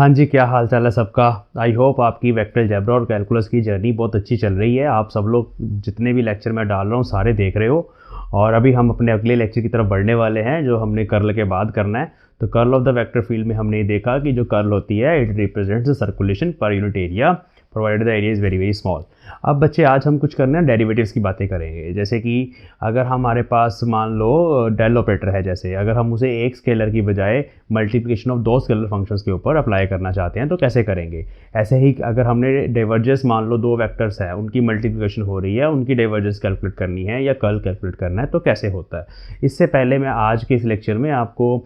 हाँ जी, क्या हाल चाल है सबका। आई होप आपकी वेक्टर अलजेब्रा और कैलकुलस की जर्नी बहुत अच्छी चल रही है। आप सब लोग जितने भी लेक्चर मैं डाल रहा हूँ सारे देख रहे हो। और अभी हम अपने अगले लेक्चर की तरफ बढ़ने वाले हैं जो हमने कर्ल के बाद करना है। तो curl of the vector field में हमने देखा कि जो कर्ल होती है it represents the circulation per unit area provided the area is very very small. अब बच्चे आज हम कुछ करने हैं डेरिवेटिव्स की बातें करेंगे। जैसे कि अगर हमारे पास मान लो डेल ऑपरेटर है, जैसे अगर हम उसे एक स्केलर की बजाय मल्टीप्लिकेशन ऑफ दो स्केलर फंक्शंस के ऊपर अप्लाई करना चाहते हैं तो कैसे करेंगे। ऐसे ही अगर हमने डाइवर्जेंस मान लो दो वेक्टर्स है उनकी मल्टीप्लिकेशन हो रही है, उनकी डाइवर्जेंस कैलकुलेट करनी है या कर्ल कैलकुलेट करना है तो कैसे होता है। इससे पहले मैं आज के इस लेक्चर में आपको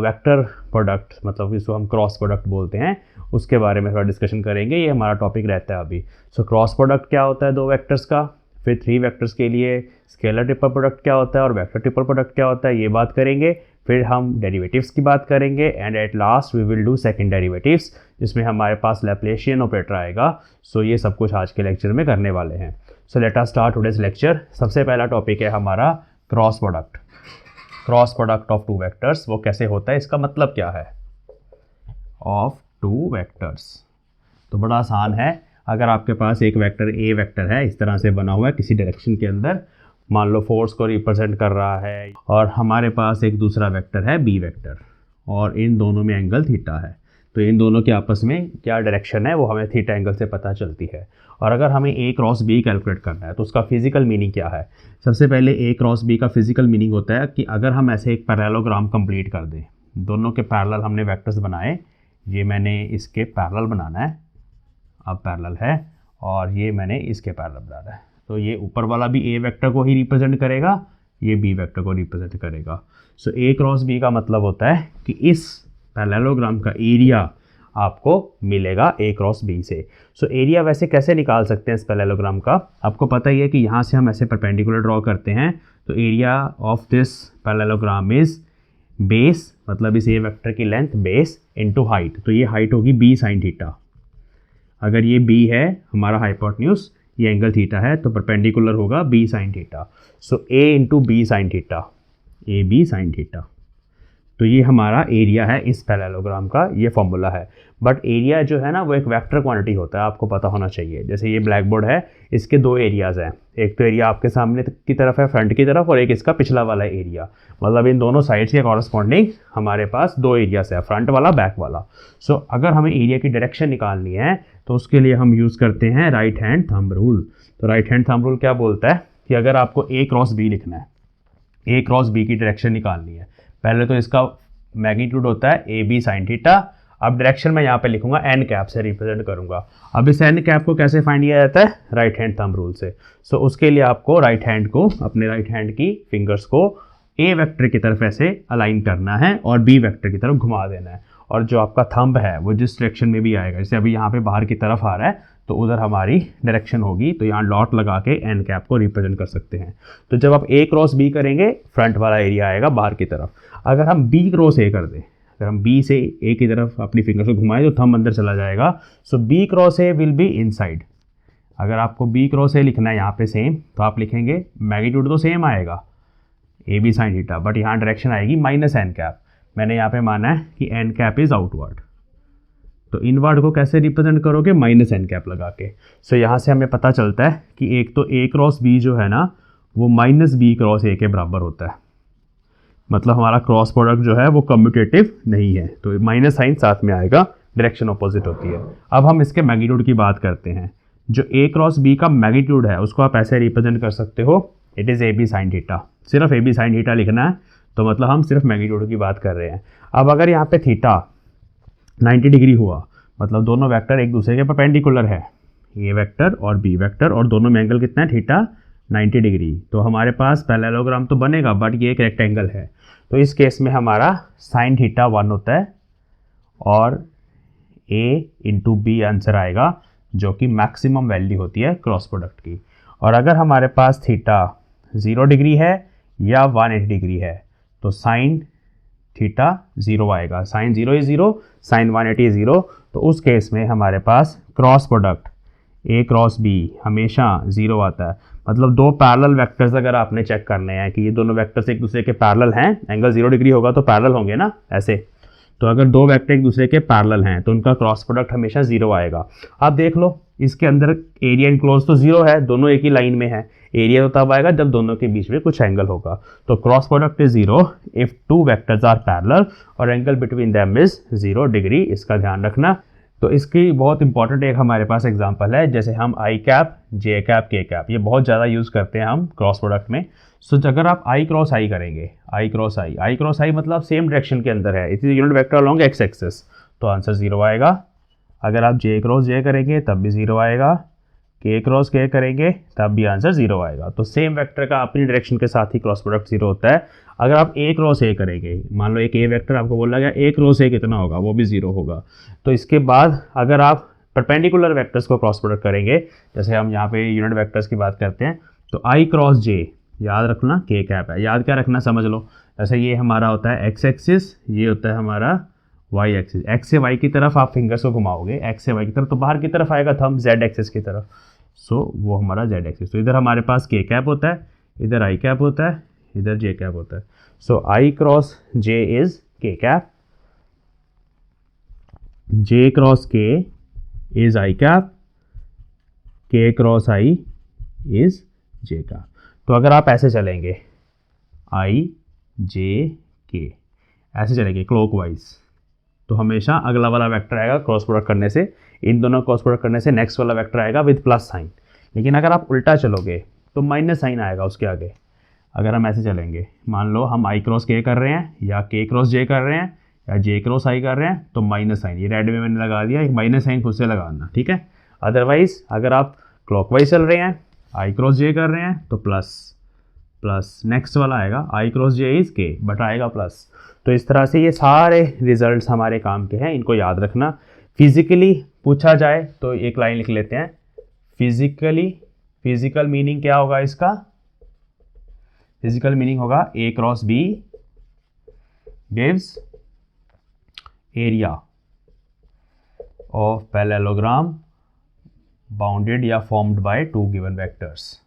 वेक्टर प्रोडक्ट मतलब जिसको हम क्रॉस प्रोडक्ट बोलते हैं उसके बारे में थोड़ा डिस्कशन करेंगे। ये हमारा टॉपिक रहता है अभी। सो क्रॉस प्रोडक्ट क्या होता है दो वेक्टर्स का, फिर थ्री वेक्टर्स के लिए स्केलर ट्रिपल प्रोडक्ट क्या होता है और वेक्टर ट्रिपल प्रोडक्ट क्या होता है ये बात करेंगे। फिर हम डेरिवेटिव्स की बात करेंगे and at last we will do second derivatives जिसमें हमारे पास लैप्लेशियन ऑपरेटर आएगा। सो ये सब कुछ आज के लेक्चर में करने वाले हैं। So let us start today's lecture. सबसे पहला टॉपिक है हमारा cross product. Cross product of two vectors वो कैसे होता है, इसका मतलब क्या है। ऑफ टू वेक्टर्स तो बड़ा आसान है। अगर आपके पास एक वेक्टर ए वेक्टर है इस तरह से बना हुआ है किसी डायरेक्शन के अंदर, मान लो फोर्स को रिप्रेजेंट कर रहा है, और हमारे पास एक दूसरा वेक्टर है बी वेक्टर और इन दोनों में एंगल थीटा है, तो इन दोनों के आपस में क्या डायरेक्शन है वो हमें थीटा एंगल से पता चलती है। और अगर हमें ए क्रॉस बी कैलकुलेट करना है तो उसका फिजिकल मीनिंग क्या है। सबसे पहले ए क्रॉस बी का फिजिकल मीनिंग होता है कि अगर हम ऐसे एक पैरेललोग्राम कंप्लीट कर दें, दोनों के पैरेलल हमने वेक्टर्स बनाए, ये मैंने इसके पैरेलल बनाना है, अब पैरेलल है, और ये मैंने इसके पैरेलल बनाना है, तो ये ऊपर वाला भी ए वेक्टर को ही रिप्रेजेंट करेगा, ये बी वेक्टर को रिप्रेजेंट करेगा। सो ए क्रॉस बी का मतलब होता है कि इस पैरेललोग्राम का एरिया आपको मिलेगा ए क्रॉस बी से। सो एरिया वैसे कैसे निकाल सकते हैं इस पैरेललोग्राम का, आपको पता ही है कि यहाँ से हम ऐसे परपेंडिकुलर ड्रॉ करते हैं, तो area of this parallelogram is base, मतलब इस ए वेक्टर की लेंथ बेस इनटू हाइट, तो ये हाइट होगी बी साइन थीटा। अगर ये बी है हमारा हाइपोटेन्यूज, ये एंगल थीटा है, तो परपेंडिकुलर होगा B sine theta. So A into B sine theta, A B sine theta, तो ये हमारा एरिया है इस पैरेललोग्राम का, ये फॉर्मूला है। बट एरिया जो है ना वो एक वेक्टर क्वांटिटी होता है, आपको पता होना चाहिए। जैसे ये ब्लैक बोर्ड है, इसके दो एरियाज़ हैं, एक तो एरिया आपके सामने की तरफ है फ्रंट की तरफ, और एक इसका पिछला वाला एरिया, मतलब इन दोनों साइड्स के कॉरस्पॉन्डिंग हमारे पास दो एरियाज है, फ्रंट वाला बैक वाला। सो अगर हमें एरिया की डायरेक्शन निकालनी है तो उसके लिए हम यूज़ करते हैं राइट हैंड थंब रूल। तो राइट हैंड थंब रूल क्या बोलता है कि अगर आपको ए क्रॉस बी लिखना है, ए क्रॉस बी की डायरेक्शन निकालनी है, पहले तो इसका मैग्नीट्यूड होता है ए बी साइन थीटा। अब डायरेक्शन मैं यहाँ पे लिखूंगा एन कैप से रिप्रेजेंट करूंगा। अब इस एन कैप को कैसे फाइंड किया जाता है, राइट हैंड थंब रूल से। सो उसके लिए आपको राइट हैंड को, अपने राइट हैंड की फिंगर्स को ए वेक्टर की तरफ ऐसे अलाइन करना है और बी वेक्टर की तरफ घुमा देना है, और जो आपका थंब है वो जिस डायरेक्शन में भी आएगा, जैसे अभी यहाँ पे बाहर की तरफ आ रहा है तो उधर हमारी डायरेक्शन होगी, तो यहाँ डॉट लगा के एन कैप को रिप्रेजेंट कर सकते हैं। तो जब आप ए क्रॉस बी करेंगे फ्रंट वाला एरिया आएगा बाहर की तरफ। अगर हम बी क्रॉस ए कर दें, अगर हम बी से ए की तरफ अपनी फिंगर को घुमाएं तो थंब अंदर चला जाएगा। So B cross A will be inside. अगर आपको बी क्रॉस ए लिखना है यहाँ पे सेम, तो आप लिखेंगे मैग्नीट्यूड तो सेम आएगा A B sine theta, but यहाँ डायरेक्शन आएगी माइनस एन कैप। मैंने यहाँ पे माना है कि एन कैप इज आउटवर्ड, तो इनवर्ड को कैसे रिप्रेजेंट करोगे, माइनस एन कैप लगा के। सो यहाँ से हमें पता चलता है कि एक तो ए क्रॉस बी जो है ना वो माइनस बी क्रॉस ए के बराबर होता है, मतलब हमारा क्रॉस प्रोडक्ट जो है वो कम्यूटेटिव नहीं है, तो माइनस साइन साथ में आएगा, डायरेक्शन ऑपोजिट होती है। अब हम इसके मैग्नीट्यूड की बात करते हैं। जो ए क्रॉस बी का मैग्नीट्यूड है उसको आप ऐसे रिप्रेजेंट कर सकते हो, it is A B sine theta. सिर्फ ए बी साइन थीटा लिखना है, तो मतलब हम सिर्फ मैग्नीट्यूड की बात कर रहे हैं। अब अगर यहाँ पे थीटा 90 डिग्री हुआ, मतलब दोनों वेक्टर एक दूसरे के परपेंडिकुलर है, ए वेक्टर और बी वेक्टर, और दोनों में एंगल कितना है थीटा 90 डिग्री, तो हमारे पास पैरेललोग्राम तो बनेगा बट ये एक रेक्टेंगल है। तो इस केस में हमारा साइन थीटा 1 होता है और ए इंटू बी आंसर आएगा, जो कि मैक्सिमम वैल्यू होती है क्रॉस प्रोडक्ट की। और अगर हमारे पास थीटा 0 डिग्री है या 180 डिग्री है तो साइन थीटा 0 आएगा। साइन 0 इज 0, साइन 180 इज 0, तो उस केस में हमारे पास cross product A cross B हमेशा 0 आता है। मतलब दो पैरेलल वेक्टर्स अगर आपने चेक करने हैं कि ये दोनों वेक्टर्स एक दूसरे के पैरेलल हैं, एंगल 0 डिग्री होगा तो पैरेलल होंगे ना ऐसे, तो अगर दो वेक्टर एक दूसरे के पैरेलल हैं तो उनका क्रॉस प्रोडक्ट हमेशा 0 आएगा। आप देख लो इसके अंदर एरिया इनक्लोज तो 0 है, दोनों एक ही लाइन में है। एरिया तो तब आएगा जब दोनों के बीच में कुछ एंगल होगा। तो cross product is 0 if two vectors are parallel और angle between them is 0 degree. इसका ध्यान रखना। तो इसकी बहुत इंपॉर्टेंट एक हमारे पास एग्जांपल है, जैसे हम आई cap, J cap, K cap, ये बहुत ज़्यादा यूज़ करते हैं हम क्रॉस प्रोडक्ट में। सो अगर आप आई क्रॉस आई करेंगे, आई क्रॉस आई मतलब सेम डायरेक्शन के अंदर है, it is unit vector along x axis, तो आंसर 0 आएगा। अगर आप जे क्रॉस जे करेंगे तब भी 0 आएगा, के क्रॉस के करेंगे तब भी आंसर 0 आएगा। तो सेम वेक्टर का अपनी डायरेक्शन के साथ ही क्रॉस प्रोडक्ट 0 होता है। अगर आप ए क्रॉस ए करेंगे, मान लो एक ए वेक्टर आपको बोला गया ए क्रॉस ए कितना होगा, वो भी 0 होगा। तो इसके बाद अगर आप परपेंडिकुलर वेक्टर्स को क्रॉस प्रोडक्ट करेंगे, जैसे हम यहाँ पे यूनिट वेक्टर्स की बात करते हैं, तो आई क्रॉस जे याद रखना के कैप है, याद क्या रखना समझ लो। जैसे ये हमारा होता है एक्स एक्सिस, ये होता है हमारा वाई एक्सिस। एक्स से वाई की तरफ आप फिंगर्स को घुमाओगे, एक्स से वाई की तरफ, तो बाहर की तरफ आएगा थंब जेड एक्सिस की तरफ, सो वो हमारा जेड एक्सिस। तो इधर हमारे पास के कैप होता है, इधर आई कैप होता है, इधर जे कैप होता है। सो आई क्रॉस जे इज के कैप, जे क्रॉस के इज आई कैप, के cross I is J cap. तो अगर आप ऐसे चलेंगे आई जे के, ऐसे चलेंगे क्लॉकवाइज, तो हमेशा अगला वाला वेक्टर आएगा क्रॉस प्रोडक्ट करने से, इन दोनों क्रॉस प्रोडक्ट करने से नेक्स्ट वाला वेक्टर आएगा विद प्लस साइन। लेकिन अगर आप उल्टा चलोगे तो माइनस साइन आएगा उसके आगे। अगर हम ऐसे चलेंगे, मान लो हम आई क्रॉस के कर रहे हैं या के क्रॉस जे कर रहे हैं या जे क्रॉस आई कर रहे हैं, तो माइनस साइन, ये रेड में मैंने लगा दिया, एक माइनस साइन खुद से लगाना, ठीक है। अदरवाइज अगर आप क्लॉकवाइज चल रहे हैं, आई क्रॉस जे कर रहे हैं, तो प्लस प्लस नेक्स्ट वाला आएगा, आई क्रॉस जे इज के बट आएगा प्लस। तो इस तरह से ये सारे रिजल्ट्स हमारे काम के हैं, इनको याद रखना। फिजिकली पूछा जाए तो एक लाइन लिख लेते हैं, फिजिकली, फिजिकल मीनिंग क्या होगा इसका, फिजिकल मीनिंग होगा A cross B gives area of parallelogram bounded या formed by two given vectors,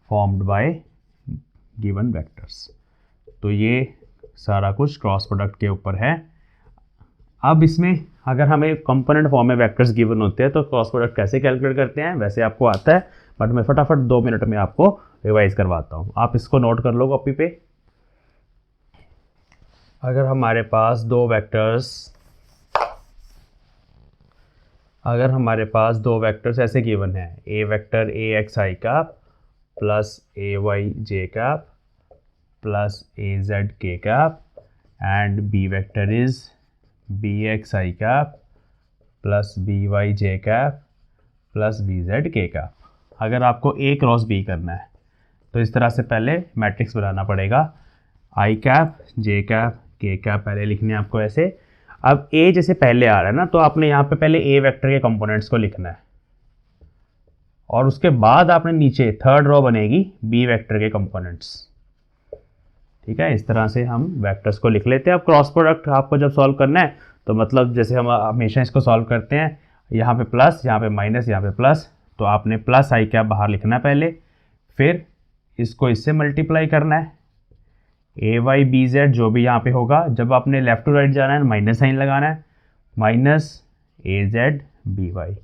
formed by given vectors. तो ये सारा कुछ क्रॉस प्रोडक्ट के ऊपर है। अब इसमें अगर हमें कंपोनेंट फॉर्म में वेक्टर्स गिवन होते हैं तो क्रॉस प्रोडक्ट कैसे कैलकुलेट करते हैं, वैसे आपको आता है, बट मैं फटाफट 2 मिनट में आपको रिवाइज करवाता हूँ। आप इसको नोट कर लो कॉपी पे। अगर हमारे पास दो वेक्टर्स ऐसे गिवन है, A vector A X I cap plus A Y J cap plus A Z K cap and B vector is B X I cap plus B Y J cap plus B Z K cap. अगर आपको ए cross B करना है तो इस तरह से पहले matrix बनाना पड़ेगा, आई cap J cap K cap पहले लिखने हैं आपको ऐसे। अब ए जैसे पहले आ रहा है ना, तो आपने यहाँ पे पहले ए वेक्टर के कंपोनेंट्स को लिखना है और उसके बाद आपने नीचे थर्ड रो बनेगी बी वेक्टर के कंपोनेंट्स, ठीक है। इस तरह से हम वेक्टर्स को लिख लेते हैं। अब क्रॉस प्रोडक्ट आपको जब सॉल्व करना है तो मतलब जैसे हम हमेशा इसको सॉल्व करते हैं, यहाँ पे प्लस, यहाँ पे माइनस, यहाँ पे प्लस, तो आपने प्लस आई कैप बाहर लिखना है पहले, फिर इसको इससे मल्टीप्लाई करना है, ए वाई बी जेड जो भी यहाँ पे होगा, जब आपने लेफ्ट टू राइट जाना है माइनस साइन लगाना है, माइनस ए जेड बी वाई।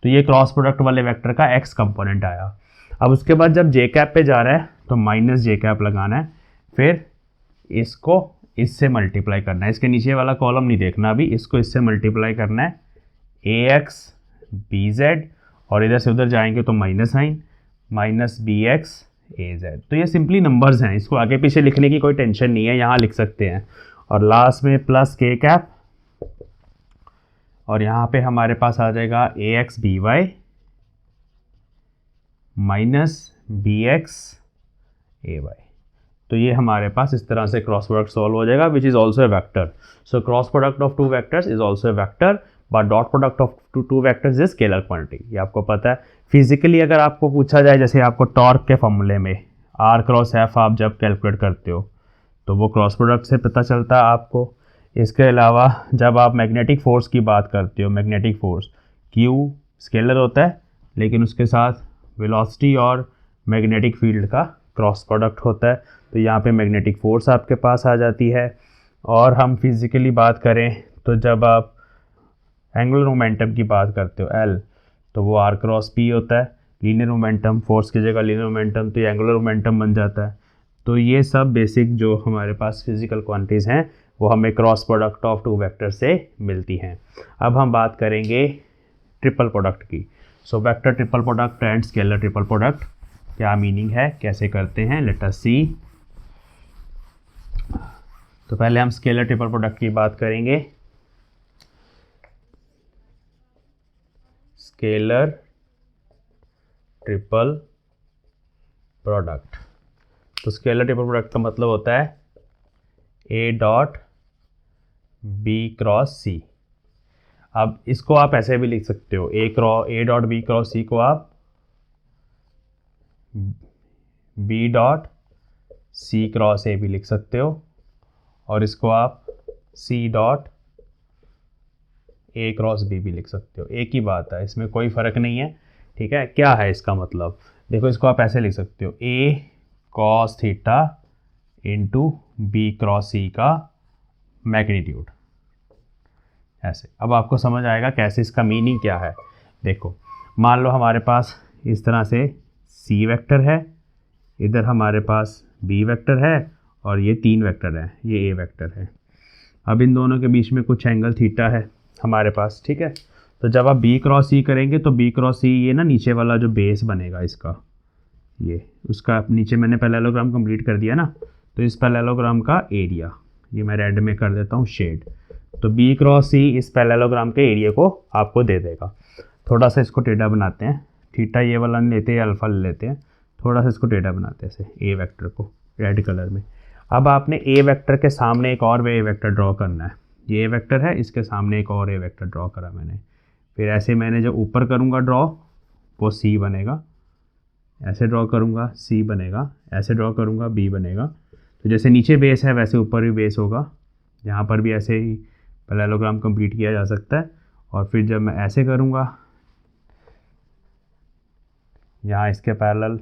तो ये क्रॉस प्रोडक्ट वाले वेक्टर का एक्स कंपोनेंट आया। अब उसके बाद जब जे कैप पे जा रहा है तो माइनस जे कैप लगाना है, फिर इसको इससे मल्टीप्लाई करना है, इसके नीचे वाला कॉलम नहीं देखना अभी, इसको इससे मल्टीप्लाई करना है, ए एक्स बी जेड, और इधर से उधर जाएंगे तो minus sign, minus B X A Z. तो ये सिंपली नंबर्स हैं, इसको आगे पीछे लिखने की कोई टेंशन नहीं है, यहाँ लिख सकते हैं। और लास्ट में प्लस के कैप, और यहाँ पे हमारे पास आ जाएगा A X B Y minus B X A Y. तो ये हमारे पास इस तरह से क्रॉस प्रोडक्ट सॉल्व हो जाएगा, which is also a vector. So cross product of two vectors is also a vector, but dot product of two vectors is scalar quantity, ये आपको पता है। फिजिकली अगर आपको पूछा जाए, जैसे आपको टॉर्क के फॉर्मूले में आर क्रॉस एफ आप जब कैलकुलेट करते हो तो वो क्रॉस प्रोडक्ट से पता चलता है आपको। इसके अलावा जब आप मैग्नेटिक फोर्स की बात करते हो, मैग्नेटिक फोर्स क्यू स्केलर होता है, लेकिन उसके साथ वेलोसिटी और मैग्नेटिक फील्ड का क्रॉस प्रोडक्ट होता है, तो यहाँ पे मैग्नेटिक फोर्स आपके पास आ जाती है। और हम फिज़िकली बात करें तो जब आप एंगुलर मोमेंटम की बात करते हो L, तो वो R क्रॉस P होता है। लीनियर मोमेंटम, फोर्स की जगह लीनियर मोमेंटम, तो ये एंगुलर मोमेंटम बन जाता है। तो ये सब बेसिक जो हमारे पास फिजिकल क्वांटिटीज़ हैं वो हमें cross product of two vector से मिलती हैं। अब हम बात करेंगे ट्रिपल प्रोडक्ट की। सो vector triple product and scalar triple product क्या मीनिंग है, कैसे करते हैं, लेट अस सी। तो पहले हम स्केलर ट्रिपल प्रोडक्ट की बात करेंगे। स्केलर ट्रिपल प्रोडक्ट, तो स्केलर ट्रिपल प्रोडक्ट का मतलब होता है A dot B cross C। अब इसको आप ऐसे भी लिख सकते हो, A dot B cross C को आप B dot C cross A भी लिख सकते हो, और इसको आप C dot A cross B भी लिख सकते हो। एक ही बात है, इसमें कोई फ़र्क नहीं है। ठीक है, क्या है इसका मतलब, देखो इसको आप ऐसे लिख सकते हो, A cos theta into B cross C का मैग्नीट्यूड, ऐसे। अब आपको समझ आएगा कैसे, इसका मीनिंग क्या है। देखो मान लो हमारे पास इस तरह से C वेक्टर है, इधर हमारे पास B वेक्टर है, और ये 3 वेक्टर हैं, ये A वेक्टर है। अब इन दोनों के बीच में कुछ एंगल थीटा है हमारे पास, ठीक है। तो जब आप B क्रॉस C करेंगे तो B क्रॉस C ये ना नीचे वाला जो बेस बनेगा इसका, ये उसका नीचे मैंने पैरेललोग्राम कंप्लीट कर दिया ना, तो इस पैरेललोग्राम का एरिया ये मैं रेड में कर देता हूँ शेड। तो B क्रॉस C इस पैरेललोग्राम के एरिया को आपको दे देगा। थोड़ा सा इसको टेढ़ा बनाते हैं, थीटा ये वाला लेते हैं, अल्फा ले लेते हैं, थोड़ा सा इसको टेढ़ा बनाते हैं ऐसे A वेक्टर को रेड कलर में। अब आपने A वेक्टर के सामने एक और A वेक्टर ड्रॉ करना है। ये A वेक्टर है, इसके सामने एक और A वेक्टर ड्रॉ करा मैंने। फिर ऐसे मैंने जब ऊपर करूँगा ड्रॉ वो C बनेगा, ऐसे ड्रॉ करूँगा C बनेगा, ऐसे ड्रॉ करूँगा B बनेगा। तो जैसे नीचे बेस है वैसे ऊपर भी बेस होगा, यहाँ पर भी ऐसे ही पैरेललोग्राम कंप्लीट किया जा सकता है। और फिर जब मैं ऐसे करूँगा यहाँ इसके पैरेलल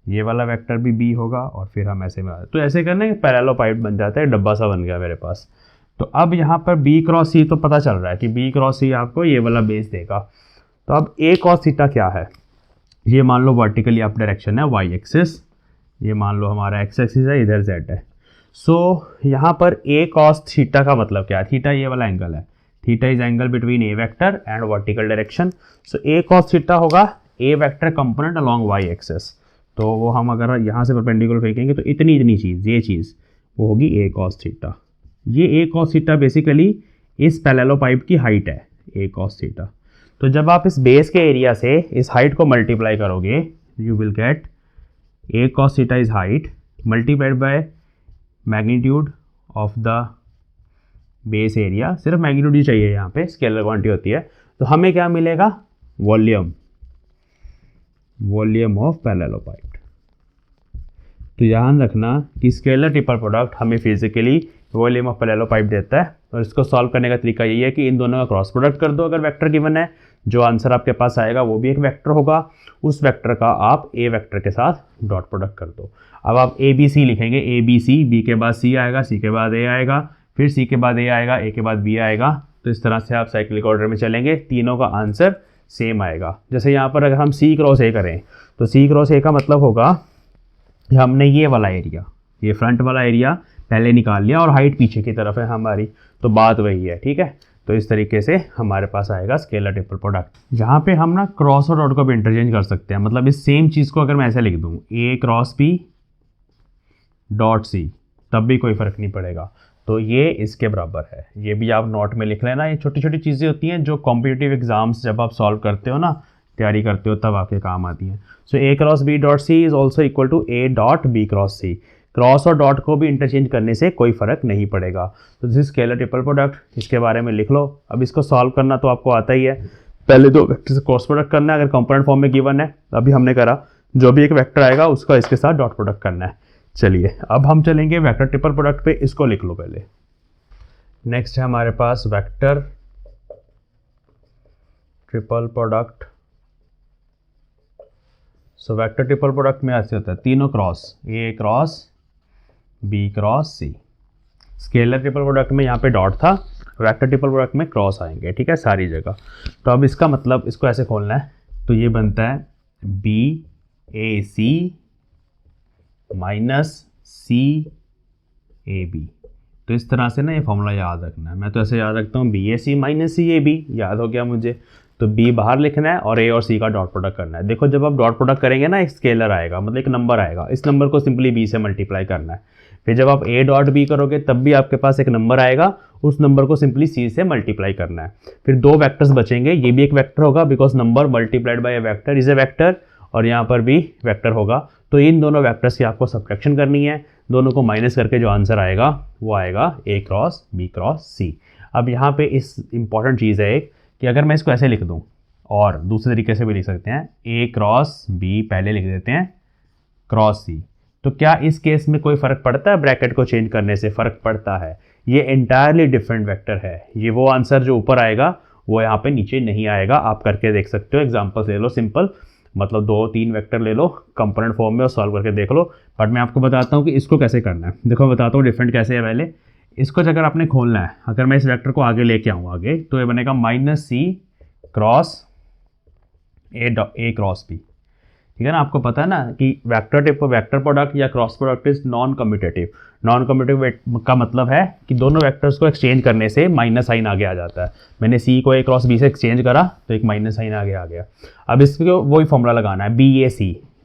ये वाला वेक्टर भी B होगा, और फिर हम ऐसे में तो ऐसे करने पैरेललोपाइड बन जाता है, डब्बा सा बन गया मेरे पास। तो अब यहाँ पर B क्रॉस C तो पता चल रहा है कि B क्रॉस C आपको ये वाला बेस देगा। तो अब A कॉस थीटा क्या है, ये मान लो वर्टिकली अप डायरेक्शन है y एक्सिस, ये मान लो हमारा x एक्सिस है, इधर z है। सो यहाँ पर A कॉस थीटा का मतलब क्या है, थीटा ये वाला एंगल है, theta is angle between A vector and vertical direction. So A cos theta होगा A vector component along y axis. तो वो हम अगर यहाँ से परपेंडिकुलर फेंकेंगे तो इतनी चीज़, ये चीज़ वो होगी A कॉस थीटा। ये A कॉस थीटा बेसिकली इस पैरेललोपाइड की हाइट है A कॉस थीटा। तो जब आप इस बेस के एरिया से इस हाइट को मल्टीप्लाई करोगे, you will get A cos theta is height multiplied by magnitude of the base area. सिर्फ मैग्नीट्यूड ही चाहिए, यहाँ पे स्केलर क्वांटिटी होती है। तो हमें क्या मिलेगा, वॉल्यूम ऑफ पैरेललोपाइड। तो ध्यान रखना कि स्केलर ट्रिपल प्रोडक्ट हमें फिजिकली वॉल्यूम ऑफ पैरेललोपाइड देता है, और इसको सॉल्व करने का तरीका यही है कि इन दोनों का क्रॉस प्रोडक्ट कर दो। अगर वेक्टर गिवन है, जो आंसर आपके पास आएगा वो भी एक वेक्टर होगा, उस वेक्टर का आप A वेक्टर के साथ डॉट प्रोडक्ट कर दो। अब आप ABC लिखेंगे, ABC, B के बाद C आएगा, C के बाद A आएगा, फिर C के बाद A आएगा, A के बाद B आएगा। तो इस तरह से आप साइक्लिक ऑर्डर में चलेंगे, तीनों का आंसर सेम आएगा। जैसे यहाँ पर अगर हम C क्रॉस A करें तो C क्रॉस A का मतलब होगा कि हमने ये वाला एरिया, ये फ्रंट वाला एरिया पहले निकाल लिया और हाइट पीछे की तरफ है हमारी, तो बात वही है, ठीक है। तो इस तरीके से हमारे पास आएगा स्केलर ट्रिपल प्रोडक्ट। यहाँ पे हम ना क्रॉस और डॉट को भी इंटरचेंज कर सकते हैं, मतलब इस सेम चीज़ को अगर मैं ऐसे लिख दूँ A cross B dot C, तब भी कोई फ़र्क नहीं पड़ेगा। तो ये इसके बराबर है, ये भी आप नोट में लिख लेना। ये छोटी छोटी चीज़ें होती हैं जो कॉम्पिटिटिव एग्जाम्स जब आप सॉल्व करते हो ना, तैयारी करते हो, तब आपके काम आती हैं। So A cross B dot C is also equal to A dot B cross C। Cross और डॉट को भी इंटरचेंज करने से कोई फ़र्क नहीं पड़ेगा। तो this is scalar triple product, इसके बारे में लिख लो। अब इसको सॉल्व करना तो आपको आता ही है, पहले दो वेक्टर से क्रॉस प्रोडक्ट करना है, अगर कंपोनेंट फॉर्म में गिवन है, अभी हमने करा, जो भी एक वेक्टर आएगा उसका इसके साथ डॉट प्रोडक्ट करना है। चलिए अब हम चलेंगे वेक्टर ट्रिपल प्रोडक्ट पे, इसको लिख लो पहले। नेक्स्ट है हमारे पास vector triple product. So vector triple product में ऐसे होता है तीनों cross, A cross B cross C। Scalar triple product में यहाँ पे डॉट था, वेक्टर ट्रिपल प्रोडक्ट में क्रॉस आएंगे, ठीक है, सारी जगह। तो अब इसका मतलब इसको ऐसे खोलना है, तो ये बनता है BAC माइनस CAB। तो इस तरह से ना ये फॉर्मूला याद रखना है। मैं तो ऐसे याद रखता हूँ BAC माइनस CAB, याद हो गया मुझे। तो B बाहर लिखना है और A और C का डॉट प्रोडक्ट करना है। देखो जब आप डॉट प्रोडक्ट करेंगे ना, एक स्केलर आएगा, मतलब एक नंबर आएगा, इस नंबर को सिंपली B से मल्टीप्लाई करना है। फिर जब आप A डॉट B करोगे तब भी आपके पास एक नंबर आएगा, उस नंबर को सिंपली C से मल्टीप्लाई करना है। फिर दो वेक्टर्स बचेंगे, ये भी एक वेक्टर होगा because number multiplied by A vector is a vector, और यहाँ पर भी वेक्टर होगा। तो इन दोनों वेक्टर्स की आपको सब्ट्रैक्शन करनी है, दोनों को माइनस करके जो आंसर आएगा वो आएगा A cross B cross C। अब यहाँ पे इस इंपॉर्टेंट चीज़ है एक कि अगर मैं इसको ऐसे लिख दूँ, और दूसरे तरीके से भी लिख सकते हैं, A क्रॉस B पहले लिख देते हैं क्रॉस C। तो क्या इस केस में कोई फ़र्क पड़ता है? ब्रैकेट को चेंज करने से फ़र्क पड़ता है। ये एंटायरली डिफरेंट वेक्टर है, ये वो आंसर जो ऊपर आएगा वो यहाँ पे नीचे नहीं आएगा। आप करके देख सकते हो, एग्जांपल्स ले लो सिंपल, मतलब 2-3 वेक्टर ले लो कंपोनेंट फॉर्म में और सॉल्व करके देख लो। बट मैं आपको बताता हूँ कि इसको कैसे करना है। देखो मैं बताता हूँ डिफरेंट कैसे है। पहले इसको अगर आपने खोलना है, अगर मैं इस वेक्टर को आगे लेके आऊँ आगे, तो ये बनेगा minus C cross A cross B, ठीक है ना। आपको पता है ना कि वेक्टर प्रोडक्ट या cross product is non commutative. Non commutative का मतलब है कि दोनों वेक्टर्स को एक्सचेंज करने से माइनस साइन आगे आ जाता है। मैंने C को A क्रॉस B से एक्सचेंज करा तो एक माइनस साइन आगे आ गया। अब इसको वही फॉर्मूला लगाना है,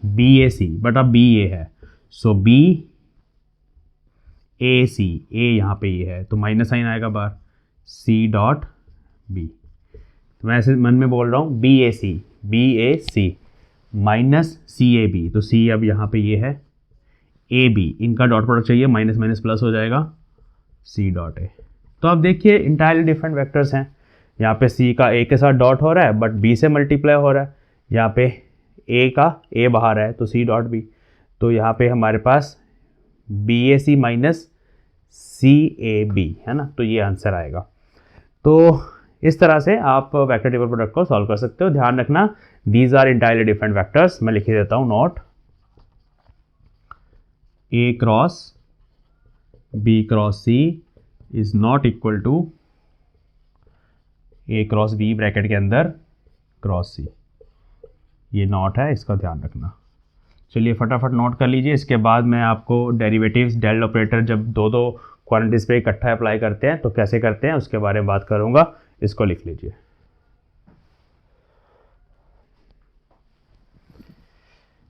BAC, बट अब BA है, सो BAC, A यहाँ पे ये है तो माइनस साइन आएगा बाहर, C डॉट B। तो मैं ऐसे मन में बोल रहा हूँ BAC माइनस CAB, तो C अब यहाँ पे ये है, AB इनका डॉट प्रोडक्ट चाहिए, माइनस माइनस प्लस हो जाएगा C डॉट A। तो अब देखिए इंटायरली डिफरेंट वेक्टर्स हैं। यहाँ पे C का A के साथ डॉट हो रहा है बट B से मल्टीप्लाई हो रहा है, यहाँ पे A का A बाहर है तो C डॉट B। तो यहाँ पे हमारे पास BAC माइनस CAB है ना, तो ये आंसर आएगा। तो इस तरह से आप वेक्टर टेबल प्रोडक्ट को सॉल्व कर सकते हो। ध्यान रखना these are entirely different vectors. मैं लिख देता हूँ note, A cross B cross C is not equal to A cross B bracket के अंदर क्रॉस C। ये नॉट है, इसका ध्यान रखना। चलिए फटाफट नोट कर लीजिए। इसके बाद मैं आपको डेरिवेटिव्स, डेल ऑपरेटर जब दो क्वांटिटीज पे इकट्ठा अप्लाई करते हैं तो कैसे करते हैं उसके बारे में बात करूंगा। इसको लिख लीजिए।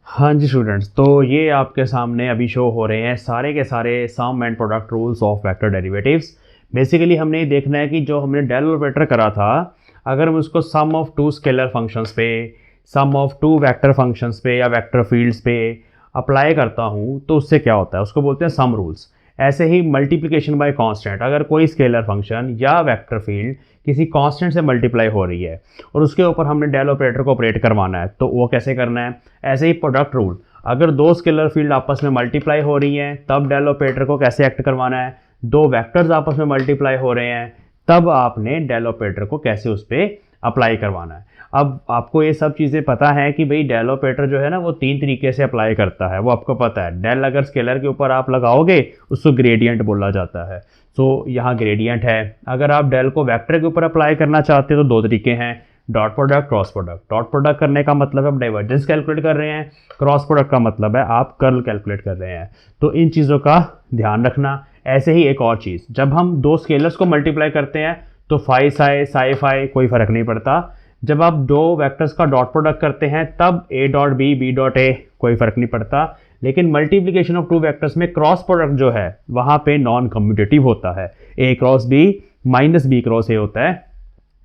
हाँ जी स्टूडेंट्स, तो ये आपके सामने अभी शो हो रहे हैं सारे के सारे sum and product rules of vector derivatives. Basically हमने ये देखना है कि जो हमने डेल ऑपरेटर करा था, अगर हम उसको सम ऑफ 2 स्केलर फंक्शंस पे, सम ऑफ 2 वेक्टर फंक्शंस पे या वेक्टर फील्ड्स पे अप्लाई करता हूँ तो उससे क्या होता है, उसको बोलते हैं सम रूल्स। ऐसे ही मल्टीप्लिकेशन बाय कांस्टेंट, अगर कोई स्केलर फंक्शन या वेक्टर फील्ड किसी कांस्टेंट से मल्टीप्लाई हो रही है और उसके ऊपर हमने डेल ऑपरेटर को ऑपरेट करवाना है तो वो कैसे करना है। ऐसे ही प्रोडक्ट रूल, अगर 2 स्केलर फील्ड आपस में मल्टीप्लाई हो रही हैं तब डेल ऑपरेटर को कैसे एक्ट करवाना है। 2 वेक्टर्स आपस में मल्टीप्लाई हो रहे हैं तब आपने डेल ऑपरेटर को कैसे उस पर अप्लाई करवाना है। अब आपको ये सब चीज़ें पता है कि भाई डेल ऑपरेटर जो है ना वो 3 तरीके से अप्लाई करता है, वो आपको पता है। डेल अगर स्केलर के ऊपर आप लगाओगे उसको ग्रेडियंट बोला जाता है। सो यहाँ ग्रेडियंट है। अगर आप डेल को वेक्टर के ऊपर अप्लाई करना चाहते हो तो 2 तरीके हैं, dot product, cross product. Dot product करने का मतलब है आप डाइवर्जेंस कैलकुलेट कर रहे हैं, क्रॉस प्रोडक्ट का मतलब है आप कर्ल कैलकुलेट कर रहे हैं। तो इन चीज़ों का ध्यान रखना। ऐसे ही एक और चीज़, जब हम 2 स्केलर्स को मल्टीप्लाई करते हैं तो फाई साई साई फाई कोई फ़र्क नहीं पड़ता। जब आप 2 वेक्टर्स का डॉट प्रोडक्ट करते हैं तब A dot B, B dot A कोई फ़र्क नहीं पड़ता। लेकिन मल्टीप्लिकेशन ऑफ 2 वेक्टर्स में क्रॉस प्रोडक्ट जो है वहाँ पे नॉन कम्यूटेटिव होता है, A cross B minus B cross A होता है।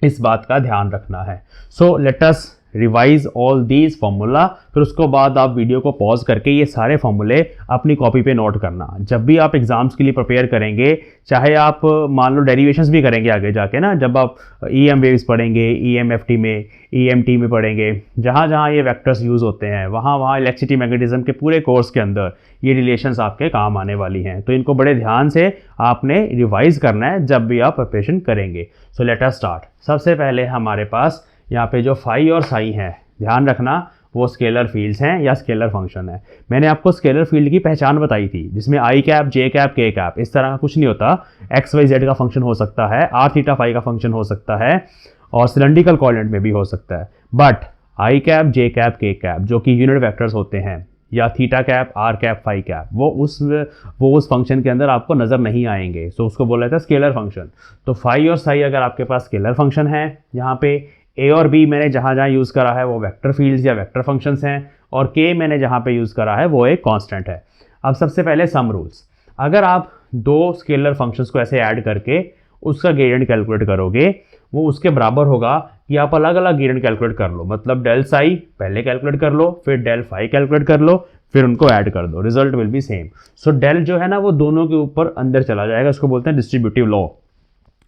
इस बात का ध्यान रखना है। So let us revise all these formula. फिर उसके बाद आप वीडियो को पॉज करके ये सारे फॉर्मूले अपनी कॉपी पे नोट करना। जब भी आप एग्जाम्स के लिए प्रिपेयर करेंगे, चाहे आप मान लो डेरिवेशंस भी करेंगे आगे जाके ना, जब आप EM वेव्स पढ़ेंगे, EMFT में, EMT में पढ़ेंगे, जहाँ जहाँ ये वेक्टर्स यूज़ होते हैं वहाँ इलेक्ट्रिसिटी मैग्नेटिज्म के पूरे कोर्स के अंदर ये रिलेशंस आपके काम आने वाली हैं। तो इनको बड़े ध्यान से आपने रिवाइज करना है जब भी आप प्रिपरेशन करेंगे। So let us start. सबसे पहले हमारे पास यहाँ पे जो फाई और साई है, ध्यान रखना वो स्केलर फील्ड्स हैं या स्केलर फंक्शन है। मैंने आपको स्केलर फील्ड की पहचान बताई थी जिसमें आई cap, J cap, K cap, इस तरह का कुछ नहीं होता। एक्स वाई जेड का फंक्शन हो सकता है, आर थीटा फाई का फंक्शन हो सकता है और सिलेंड्रिकल कोऑर्डिनेट में भी हो सकता है। But I cap, J cap, K cap जो कि यूनिट वेक्टर्स होते हैं, या theta cap, R cap, phi cap, वो उस फंक्शन के अंदर आपको नज़र नहीं आएंगे। सो उसको बोला जाता है स्केलर फंक्शन। तो फाई और साई अगर आपके पास स्केलर फंक्शन है, यहाँ पे ए और बी मैंने जहाँ जहाँ यूज़ करा है वो वेक्टर फील्ड्स या वेक्टर फंक्शंस हैं, और के मैंने जहाँ पे यूज़ करा है वो एक कांस्टेंट है। अब सबसे पहले सम रूल्स। अगर आप दो स्केलर फंक्शंस को ऐसे ऐड करके उसका ग्रेडियंट कैलकुलेट करोगे, वो उसके बराबर होगा कि आप अलग अलग ग्रेडियंट कैलकुलेट कर लो। मतलब डेल साई पहले कैलकुलेट कर लो, फिर डेल फाई कैलकुलेट कर लो, फिर उनको ऐड कर दो, result will be same. So del जो है ना वो दोनों के ऊपर अंदर चला जाएगा, इसको बोलते हैं डिस्ट्रीब्यूटिव लॉ।